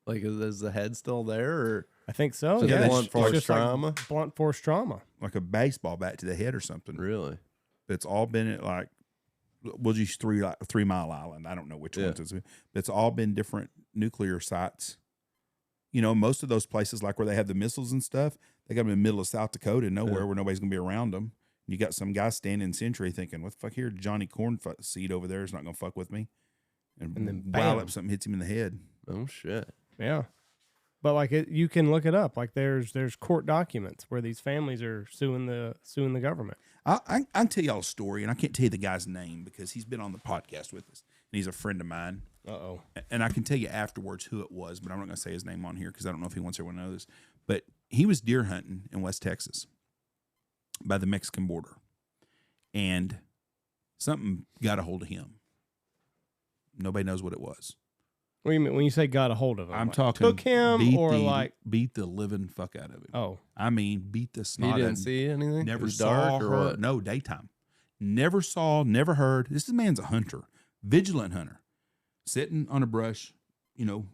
Like, is the head still there? Or I think so. Just Yeah, blunt it's force just trauma? like blunt force trauma. like a baseball bat to the head or something. really? It's all been at like we'll use 3 Mile Island. I don't know which ones it's. But it's all been different nuclear sites. You know, most of those places, like where they have the missiles and stuff, they got them in the middle of South Dakota, nowhere where nobody's gonna be around them. You got some guy standing in Century thinking, "What the fuck here? Johnny Corn seed over there is not gonna fuck with me," and then while bam. up something hits him in the head. Oh, shit. Yeah. But like you can look it up. Like there's court documents where these families are suing the government. I can tell y'all a story, and I can't tell you the guy's name because he's been on the podcast with us, and he's a friend of mine. Uh-oh. And I can tell you afterwards who it was, but I'm not going to say his name on here because I don't know if he wants everyone to know this. But he was deer hunting in West Texas by the Mexican border, and something got a hold of him. Nobody knows what it was. What do you mean when you say got a hold of him? I'm Like, talking took him beat the living fuck out of him. Oh. I mean, beat the He snot. didn't see anything? It Never was saw dark or her. what? No, daytime. Never saw, never heard. This man's a hunter, vigilant hunter, sitting on a brush, you know,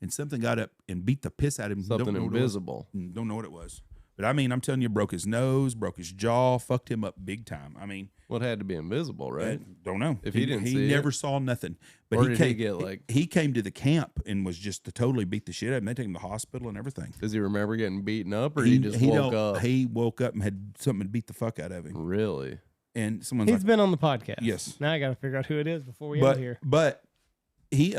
and something got up and beat the piss out of him. Something Don't know what it was. invisible. Don't know what it was. But I mean, I'm telling you, broke his nose, broke his jaw, fucked him up big time. I mean, What had to be invisible, right? don't know. If he didn't see he it. never saw nothing. But Or he did came, he get, like- he came to the camp and was just to totally beat the shit out of him. They took him to the hospital and everything. Does he remember getting beaten up, or he just woke up? He woke up and had something to beat the fuck out of him. Really? And someone's He's like, been on the podcast. Yes. Now I got to figure out who it is before we end here. But he,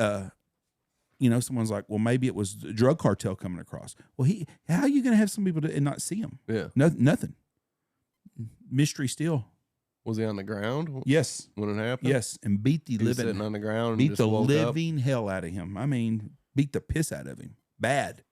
you know, someone's like, well, maybe it was a drug cartel coming across. Well, how are you going to have some people and not see him? Yeah. Nothing. Mystery still. Was he on the ground Yes. when it happened? Yes. And beat the He was sitting living, on the ground and beat just the woke up? living hell out of him. I mean, beat the piss out of him. Bad.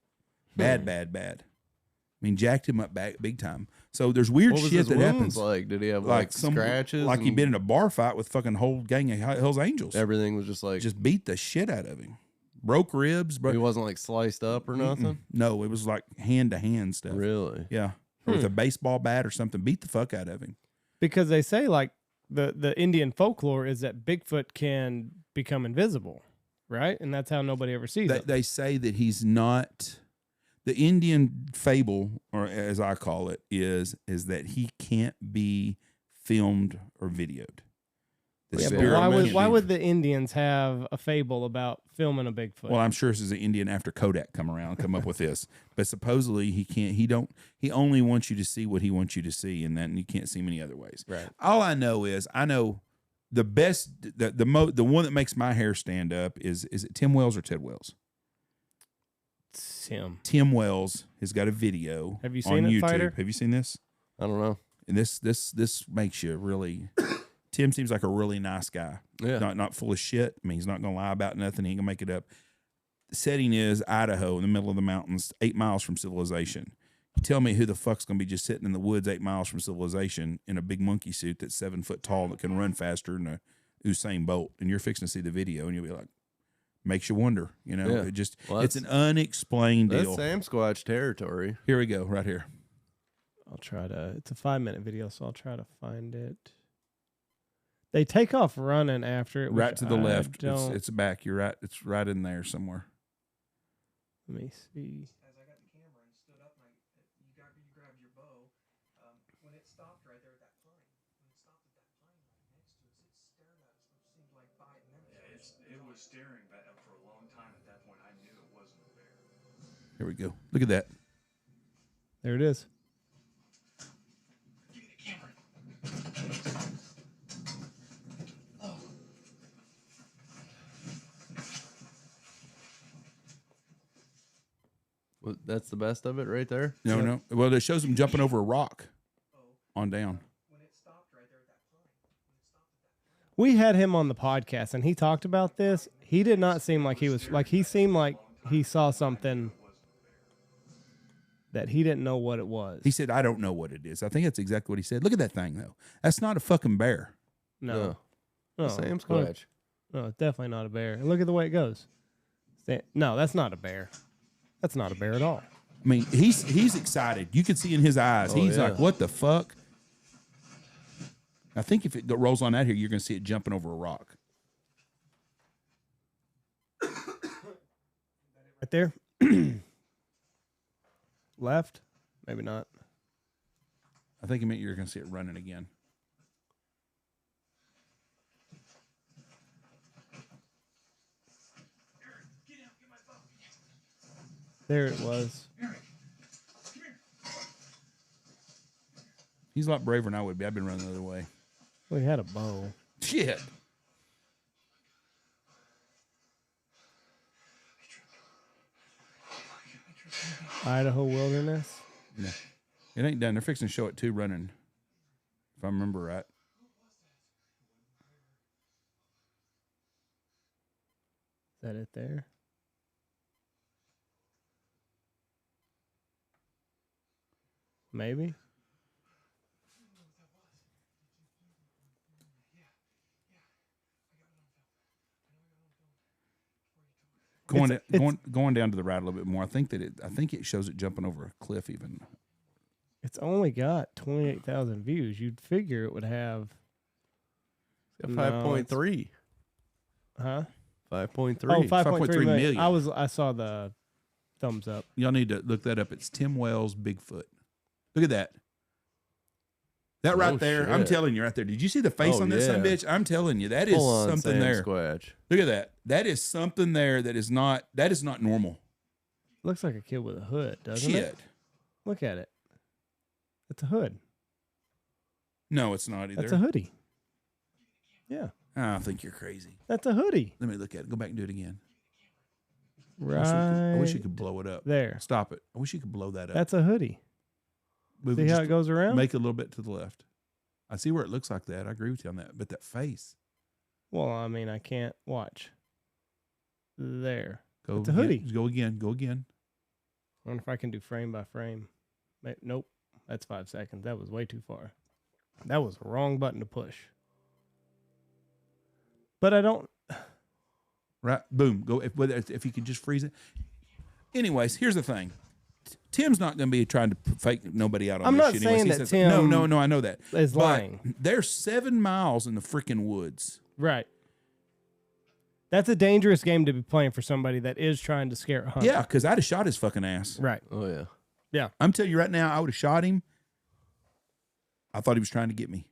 Bad. I mean, jacked him up big time. So there's weird What was shit his that wounds happens. like? Did he have like scratches? Like he'd and been in a bar fight with fucking whole gang of Hell's Angels. Everything was just like, Just beat the shit out of him. Broke ribs. he wasn't like sliced up or nothing? No, it was like hand to hand stuff. Really? Yeah. Or with a baseball bat or something. Beat the fuck out of him. Because they say like the Indian folklore is that Bigfoot can become invisible, right? And that's how nobody ever sees him. They say that he's not. The Indian fable, or as I call it, is that he can't be filmed or videoed. The Yeah, but spirit why can't would be- the Indians have a fable about filming a Bigfoot? Well, I'm sure this is an Indian after Kodak come up with this. But supposedly he can't. He only wants you to see what he wants you to see, and then you can't see him any other ways. Right. All I know is the best, the one that makes my hair stand up is it Tim Wells or Ted Wells? Tim Wells has got a video. Have you on seen it, YouTube. Fighter? Have you seen this? I don't know. And this makes you really. Tim seems like a really nice guy. Yeah. Not full of shit. I mean, he's not gonna lie about nothing. He ain't gonna make it up. The setting is Idaho in the middle of the mountains, 8 miles from civilization. You tell me who the fuck's gonna be just sitting in the woods 8 miles from civilization in a big monkey suit that's 7 foot tall that can run faster than a Usain Bolt, and you're fixing to see the video and you'll be like, makes you wonder, you know. Yeah. It just Well, it's an unexplained That's deal. Sam Squatch territory. Here we go, right here. I'll try to. It's a 5-minute video, so I'll try to find it. They take off running after it. Right which to the I left. don't- It's back. You're right. It's right in there somewhere. Let me see. As I got the camera and stood up, and you grabbed your bow. When it stopped right there at that pine, when it stopped at that pine right next to us, it stared at us for seemed like 5 minutes. Yeah, it was staring back up for a long time. At that point, I knew it wasn't a bear. Here we go. Look at that. There it is. Give me the camera. Well, that's the best of it right there. No. Well, it shows him jumping over a rock on down. When it stopped right there at that pine, when it stopped at that pine. We had him on the podcast, and he talked about this. He did not seem like he was like he seemed like he saw something that he didn't know what it was. He said, I don't know what it is. I think that's exactly what he said. Look at that thing, though. That's not a fucking bear. No, Same squatch. No, it's definitely not a bear. And look at the way it goes. No, that's not a bear. That's not a bear at all. I mean, he's excited. You can see in his eyes. Oh, He's yeah. like, what the fuck? I think if it rolls on out here, you're going to see it jumping over a rock. Right there. Left? Maybe not. I think it meant you're going to see it running again. There it was. He's a lot braver than I would be. I've been running the other way. Well, he had a bow. Shit. Idaho wilderness. Yeah. It ain't done. They're fixing to show it too running, if I remember right. Is that it there? Maybe. Going down to the right a little bit more. I think it shows it jumping over a cliff even. It's only got 28,000 views. You'd figure it would have. It's got 5.3. Huh? 5.3. Oh, 5.3 million. million. I saw the thumbs up. Y'all need to look that up. It's Tim Wells Bigfoot. Look at that. That right Oh, there. I'm shit. telling you right there. Did you see the face Oh, on this son yeah. bitch? I'm telling you, that is Full-on something there. Sasquatch. Look at that. That is something there that is not normal. Looks like a kid with a hood, doesn't Shit. it? Look at it. It's a hood. No, it's not either. That's a hoodie. Yeah, I think you're crazy. that's a hoodie. Let me look at it. Go back and do it again. Right. I wish you could blow it up. there. Stop it. I wish you could blow that up. That's a hoodie. Move See it how just it goes around? Make it a little bit to the left. I see where it looks like that. I agree with you on that. But that face. Well, I mean, I can't watch. There. Go It's a again. hoodie. Go again. Go again. I wonder if I can do frame by frame. Nope. That's 5 seconds. That was way too far. That was the wrong button to push. But I don't. Right. Boom. Go. If you could just freeze it. Anyways, here's the thing. Tim's not going to be trying to fake nobody out on I'm this not shit. saying anyways. that He says, Tim No, I know that. is But lying. they're 7 miles in the freaking woods. Right. That's a dangerous game to be playing for somebody that is trying to scare a hunter. Yeah, because I'd have shot his fucking ass. Right. Oh, yeah. Yeah. I'm telling you right now, I would have shot him. I thought he was trying to get me.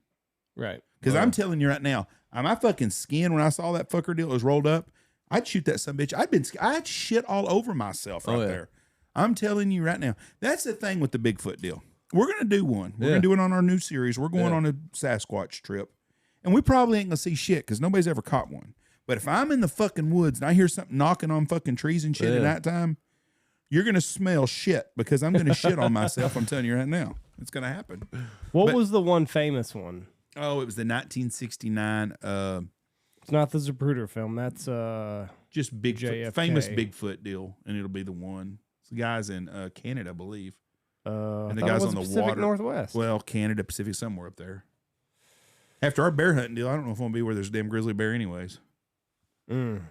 Right. Because I'm telling you right now, my fucking skin, when I saw that fucker deal, it was rolled up, I'd shoot that son bitch. I'd shit all over myself right there. I'm telling you right now. That's the thing with the Bigfoot deal. We're going to do one. We're going to do it on our new series. We're going on a Sasquatch trip. And we probably ain't going to see shit because nobody's ever caught one. But if I'm in the fucking woods and I hear something knocking on fucking trees and shit at nighttime, you're going to smell shit because I'm going to shit on myself. I'm telling you right now. It's going to happen. What was the one famous one? Oh, it was the 1969 It's not the Zapruder film. That's just Bigfoot, JFK. famous Bigfoot deal, and it'll be the one. It's the guys in Canada, I believe. and the guys on the Pacific water. Northwest. Well, Canada, Pacific, somewhere up there. After our bear hunting deal, I don't know if I'm gonna be where there's a damn grizzly bear, anyways. Right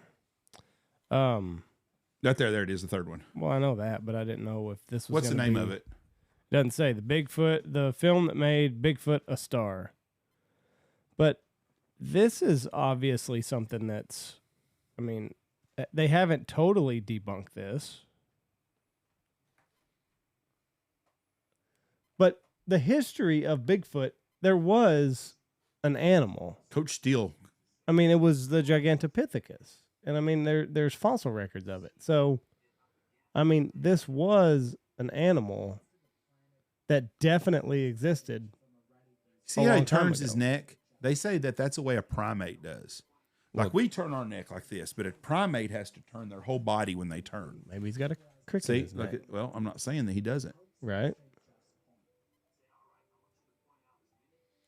there it is, the third one. Well, I know that, but I didn't know if this was. What's the gonna name be- of it? Doesn't say. The Bigfoot, the film that made Bigfoot a star. But this is obviously something that's, I mean, they haven't totally debunked this. But the history of Bigfoot, there was an animal. Coach Steele. I mean, it was the Gigantopithecus. And I mean, there's fossil records of it. So, I mean, this was an animal that definitely existed. See how he turns his neck? They say that that's the way a primate does. Like we turn our neck like this, but a primate has to turn their whole body when they turn. Maybe he's got a crick in See, his neck. well, I'm not saying that he doesn't. Right?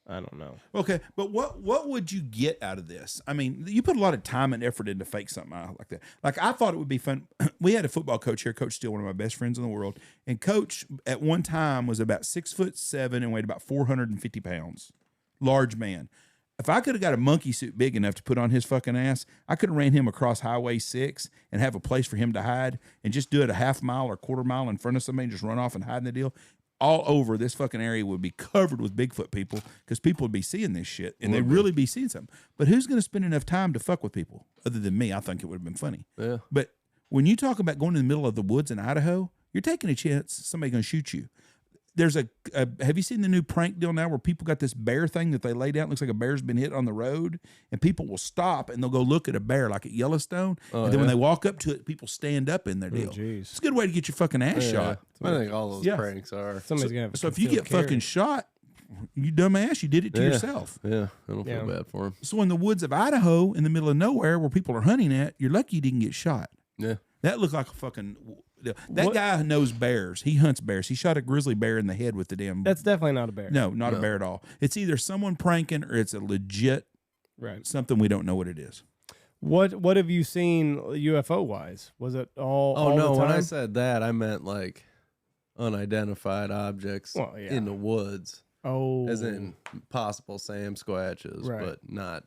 I don't know. Okay, but what would you get out of this? I mean, you put a lot of time and effort into fake something out like that. Like I thought it would be fun. We had a football coach here, Coach Steele, one of my best friends in the world, and Coach at one time was about 6'7" and weighed about 450 pounds. Large man. If I could have got a monkey suit big enough to put on his fucking ass, I could have ran him across Highway 6 and have a place for him to hide and just do it a half mile or quarter mile in front of somebody and just run off and hide in the deal. All over this fucking area would be covered with Bigfoot people because people would be seeing this shit and they'd really be seeing something. But who's going to spend enough time to fuck with people other than me? I think it would have been funny. Yeah. But when you talk about going in the middle of the woods in Idaho, you're taking a chance somebody's going to shoot you. There's have you seen the new prank deal now where people got this bear thing that they lay down? It looks like a bear's been hit on the road, and people will stop and they'll go look at a bear like at Yellowstone. And then when they walk up to it, people stand up in their deal. It's a good way to get your fucking ass shot. I think all those pranks are. Somebody's gonna have So if you get fucking shot, you dumbass, you did it to yourself. Yeah, I don't feel bad for him. So in the woods of Idaho, in the middle of nowhere where people are hunting at, you're lucky you didn't get shot. Yeah. That looked like a fucking... That guy knows bears. He hunts bears. He shot a grizzly bear in the head with the damn... That's definitely not a bear. No, not a bear at all. It's either someone pranking or it's a legit something we don't know what it is. What have you seen UFO wise? Was it all? Oh all no! the time? When I said that, I meant like unidentified objects in the woods. Oh, as in possible Sam Squatches, but not.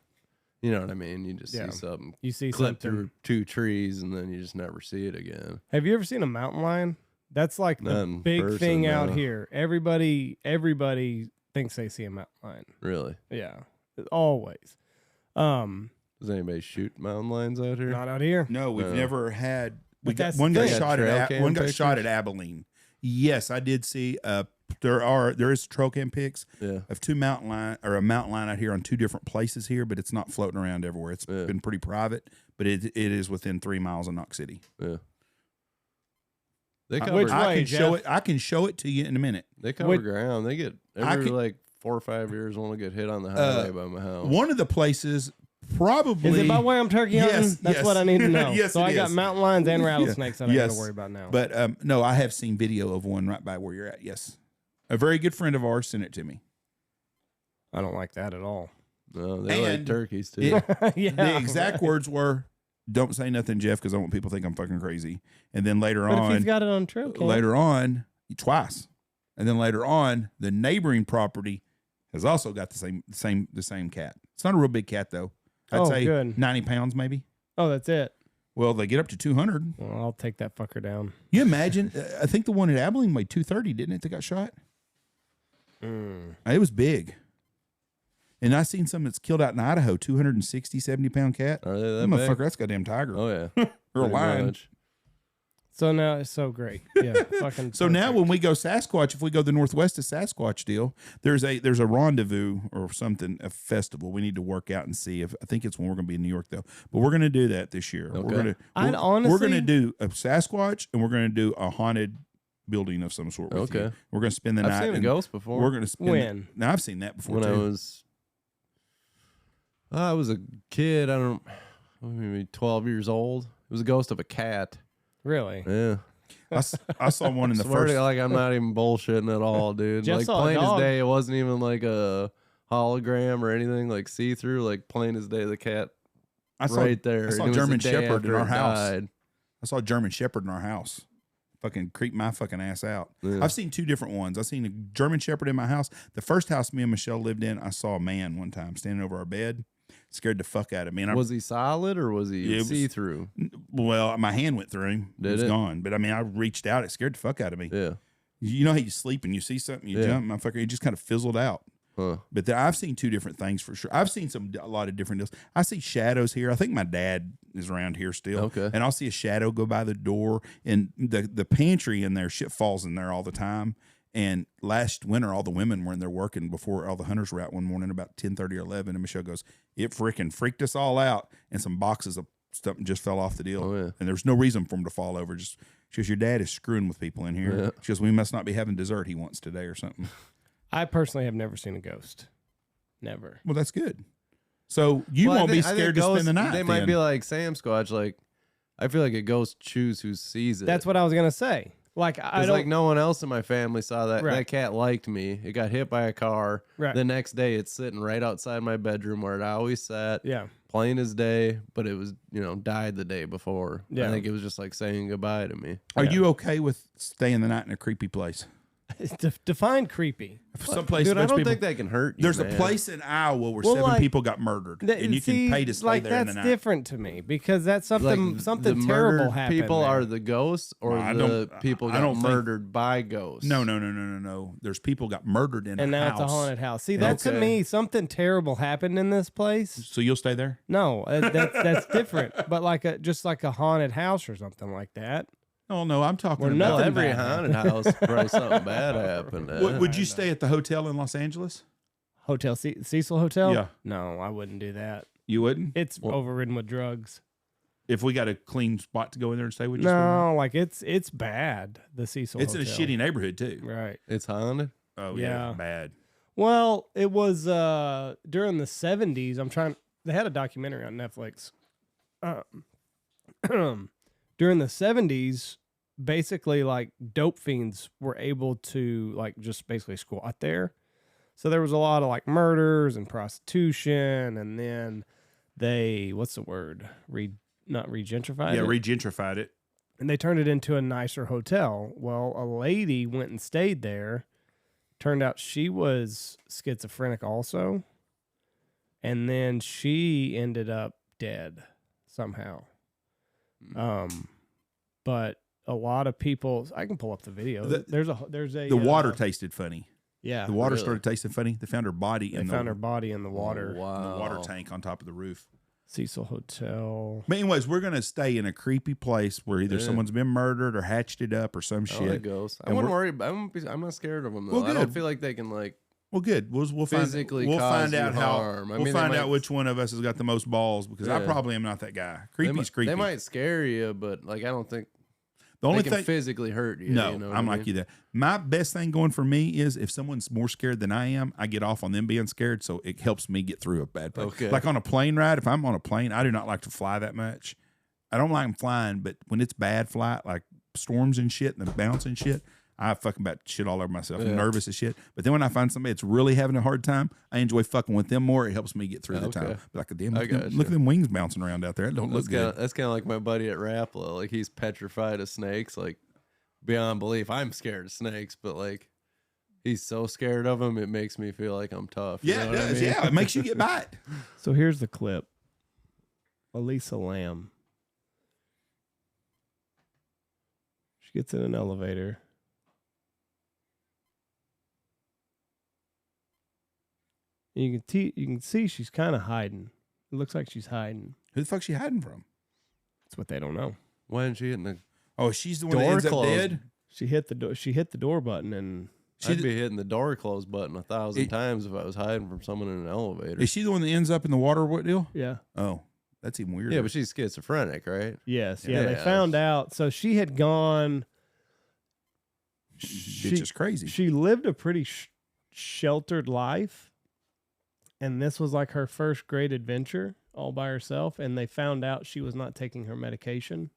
You know what I mean? You just see something. You see clip something through 2 trees, and then you just never see it again. Have you ever seen a mountain lion? That's like the big thing out here. Everybody thinks they see a mountain lion. Really? Yeah, always. Does anybody shoot mountain lions out here? Not out here. No, we've never had. One got shot at Abilene. Yes, I did see. There is trail cam pics of a mountain lion out here on 2 different places here, but it's not floating around everywhere. It's been pretty private, but it is within 3 miles of Knox City. Yeah. I can show it to you in a minute. They cover ground. They get like 4 or 5 years when they get hit on the highway by my house. One of the places probably is it by where I'm turkey hunting? Yes, That's what I need to know. Yes, so I got mountain lions and rattlesnakes that I got to worry about now. But no, I have seen video of one right by where you're at. Yes, a very good friend of ours sent it to me. I don't like that at all. No, they like turkeys too. The exact words were, "Don't say nothing, Jeff, because I want people to think I'm fucking crazy." And then later on, if he's got it on trail cam. Later on, twice, and then later on, the neighboring property has also got the same cat. It's not a real big cat though. I'd say good. 90 pounds maybe. Oh, that's it. Well, they get up to 200. Well, I'll take that fucker down. You imagine? I think the one at Abilene weighed 230, didn't it? That got shot. It was big. And I seen some that's killed out in Idaho, 260, 70-pound cat. Are they that motherfucker, big? that's goddamn tiger. Oh yeah, or a lion. Much. So now it's so great. Yeah, fucking. So now when we go Sasquatch, if we go the northwest of Sasquatch deal, there's a rendezvous or something, a festival. We need to work out and see if I think it's when we're going to be in New York though. But we're going to do that this year. Okay. We're going to do a Sasquatch and we're going to do a haunted building of some sort. With you. We're going to spend the night. I've seen a ghost before. We're going to spend. Now I've seen that before when too. I was a kid. Maybe 12 years old. It was a ghost of a cat. Really? Yeah. I saw one in the Swear first. to, like I'm not even bullshitting at all, dude. Jeff like saw a plain as dog. day, it wasn't even like a hologram or anything. Like see through, like plain as day, the cat right there. I saw And it was German the day Shepherd in after our it house. died. I saw a German Shepherd in our house. Fucking creep my fucking ass out. Yeah. I've seen 2 different ones. I've seen a German Shepherd in my house. The first house me and Michelle lived in, I saw a man one time standing over our bed. Scared the fuck out of me. And Was he solid or was he see through? Well, my hand went through him. It was gone. But I mean, I reached out. It scared the fuck out of me. Yeah. You know how you sleep and you see something, you jump, motherfucker. He just kind of fizzled out. Huh. But I've seen two different things for sure. I've seen a lot of different deals. I see shadows here. I think my dad is around here still. Okay. And I'll see a shadow go by the door, and the pantry in there, shit falls in there all the time. And last winter, all the women were in there working before all the hunters were out one morning about 10:30 or 11. And Michelle goes, it freaking freaked us all out. And some boxes of stuff just fell off the deal. Oh, yeah. And there's no reason for them to fall over. Just she goes, your dad is screwing with people in here. Yeah. She goes, we must not be having dessert he wants today or something. I personally have never seen a ghost. Never. Well, that's good. So you Well, won't be I think scared to ghosts, spend the night. They might then. be like Sam Squatch. Like, I feel like a ghost choose who sees it. That's what I was gonna say. Like I It's don't. like no one else in my family saw that. Right. That cat liked me. It got hit by a car. Right. The next day, it's sitting right outside my bedroom where it always sat. Yeah. Plain as day, but it was, died the day before. Yeah. I think it was just like saying goodbye to me. Are Yeah. you okay with staying the night in a creepy place? Define creepy. Some place Dude, I there's don't people- think they can hurt you. There's man. a place in Iowa where Well, 7 like, people got murdered, and you can pay to stay like, there in the that's night. different to me because that's Like, something the terrible murdered happened. people there. are the ghosts, or No, I the don't- people I got don't think- murdered by ghosts. No. There's people got murdered in and a now house. it's a haunted house. See, that to Okay. me, something terrible happened in this place. So you'll stay there? No, that's different. But like just like a haunted house or something like that. Oh no, I'm talking Well, about. Well, Nothing every bad haunted house, probably something bad happened. Would you stay at the hotel in Los Angeles? Hotel Cecil Hotel? Yeah. No, I wouldn't do that. You wouldn't? It's overridden with drugs. If we got a clean spot to go in there and stay, would you? No, like it's bad. The Cecil. It's in a Hotel. shitty neighborhood too. Right. It's haunted. Oh Yeah. yeah, bad. Well, it was during the 70s. They had a documentary on Netflix. During the 70s, basically like dope fiends were able to like just basically squat there. So there was a lot of like murders and prostitution, and then they what's the word? Not regentrified. Yeah, it? regentrified it. And they turned it into a nicer hotel. Well, a lady went and stayed there. Turned out she was schizophrenic also. And then she ended up dead somehow. But a lot of people, I can pull up the video. There's a The water tasted funny. Yeah. The water Really? started tasting funny. They found her body They in found her body in the water. the water tank on top of the roof. Cecil Hotel. But anyways, we're gonna stay in a creepy place where either Yeah. someone's been murdered or hatched it up or some I like shit. ghosts. I And wouldn't we're- worry. I'm not scared of them though. Well, I don't good. feel like they can like. Well, good. We'll Physically we'll cause find you out how harm. I we'll mean, they find might- out which one of us has got the most balls because I Yeah. probably am not that guy. They Creepy's might, creepy. They might scare you, but like I don't think the only they can thing. physically hurt you. No, you know what I'm I like mean? you there. My best thing going for me is if someone's more scared than I am, I get off on them being scared, so it helps me get through a bad place. Okay. Like on a plane ride, if I'm on a plane, I do not like to fly that much. I don't like flying, but when it's bad flight, like storms and shit and the bounce and shit, I fucking about shit all over myself. I'm Yeah. nervous as shit. But then when I find somebody that's really having a hard time, I enjoy fucking with them more. It helps me get through the Okay. time. Like, damn, I look, at them, gotcha. look at them wings bouncing around out there. It don't look good. That's kind of like my buddy at Rapala. Like he's petrified of snakes, like beyond belief. I'm scared of snakes, but like he's so scared of them, it makes me feel like I'm tough. You Yeah, know it what I does. mean? Yeah, it makes you get bite. So here's the clip. Elisa Lam. She gets in an elevator. And you can see she's kind of hiding. It looks like she's hiding. Who the fuck's she hiding from? That's what they don't know. Why isn't she hitting the Oh, she's the one that door ends up closed? dead? She hit the door. She hit the door button, and I'd be hitting the door close button 1,000 It- times if I was hiding from someone in an elevator. Is she the one that ends up in the water? What deal? yeah, Oh, that's even weirder. Yeah, but she's schizophrenic, right? yes, Yeah. yeah. They found out. So she had gone. Bitch is crazy. She lived a pretty sheltered life, and this was like her first great adventure all by herself. And they found out she was not taking her medication,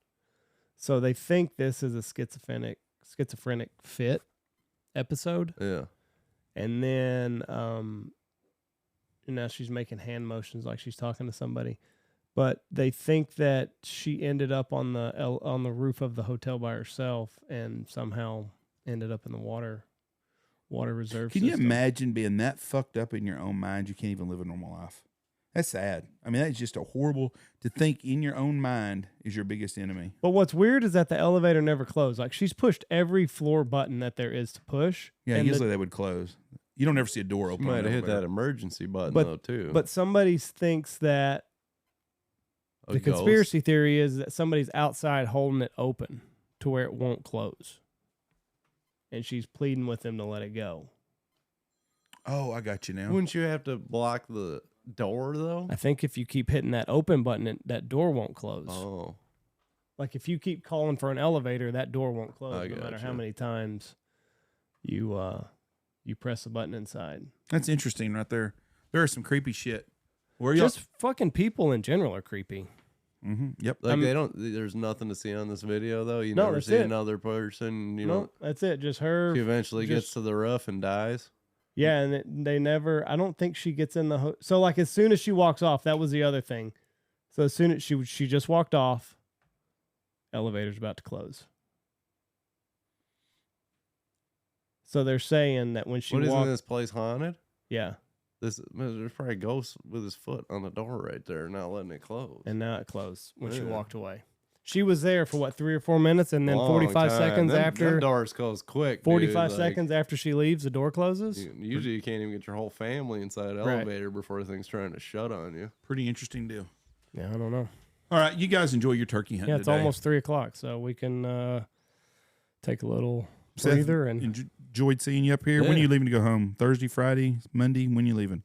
so they think this is a schizophrenic fit episode. Yeah. And then and now she's making hand motions like she's talking to somebody, but they think that she ended up on the roof of the hotel by herself and somehow ended up in the water reserve Can you system. imagine being that fucked up in your own mind? You can't even live a normal life. That's sad. I mean, that's just a horrible to think in your own mind is your biggest enemy. But what's weird is that the elevator never closed. Like she's pushed every floor button that there is to push. Yeah, and usually they would close. You don't ever see a door You open. might on have an hit that elevator. emergency button But- though too. But somebody thinks that A the ghost? conspiracy theory is that somebody's outside holding it open to where it won't close. And she's pleading with them to let it go. Oh, I got you now. Wouldn't you have to block the door though? I think if you keep hitting that open button, that door won't close. Oh, Like if you keep calling for an elevator, that door won't close I no matter gotcha. how many times you press the button inside. That's interesting right there. There is some creepy shit. Where you? Just fucking people in general are creepy. Yep. like they don't. There's nothing to see on this video though. You No, never that's see it. another person. You know, No, that's it. Just her. she eventually gets just- to the roof and dies. Yeah, and they never. I don't think she gets in the. So like as soon as she walks off, that was the other thing. So as soon as she just walked off, elevator's about to close. So they're saying that when she What isn't walked, this place haunted? yeah, There's probably a ghost with his foot on the door right there, not letting it close. and now it closed when she Yeah. walked away. She was there for what 3 or 4 minutes, and then Long 45 time. seconds Them after doors close quick. 45 dude. Like, seconds after she leaves, the door closes. Usually you can't even get your whole family inside an Right. elevator before thing's trying to shut on you. Pretty interesting deal. Yeah, I don't know. All right, you guys enjoy your turkey hunt. Yeah, it's today. almost 3:00, so we can take a little Seth, breather and enjoyed seeing you up here. When are Yeah. you leaving to go home? Thursday, Friday, Monday? When you leaving?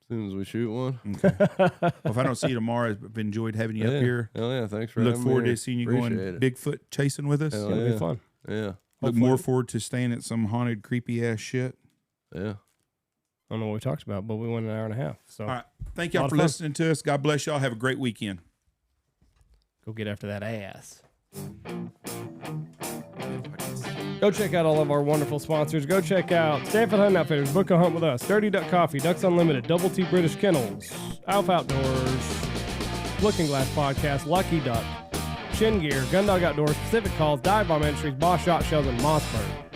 As soon as we shoot one. Okay. Well, if I don't see you tomorrow, I've enjoyed having you up here. Oh yeah, thanks for Look having forward me. to seeing you Appreciate going it. Bigfoot chasing with us. Hell it's gonna yeah. be fun. Yeah, Look Hopefully- more forward to staying at some haunted, creepy ass shit. yeah. I don't know what we talked about, but we went an hour and a half. So All right. Thank Lot y'all of for fun. listening to us. God bless y'all. Have a great weekend. go get after that ass. Go check out all of our wonderful sponsors. Go check out Stanfield Hunting Outfitters, Book a Hunt with Us, Dirty Duck Coffee, Ducks Unlimited, Double T British Kennels, Alpha Outdoors, Looking Glass Podcast, Lucky Duck, Shin Gear, Gundog Outdoors, Pacific Calls, Dive Bomb Industries, Boss Shot Shells, and Mossberg.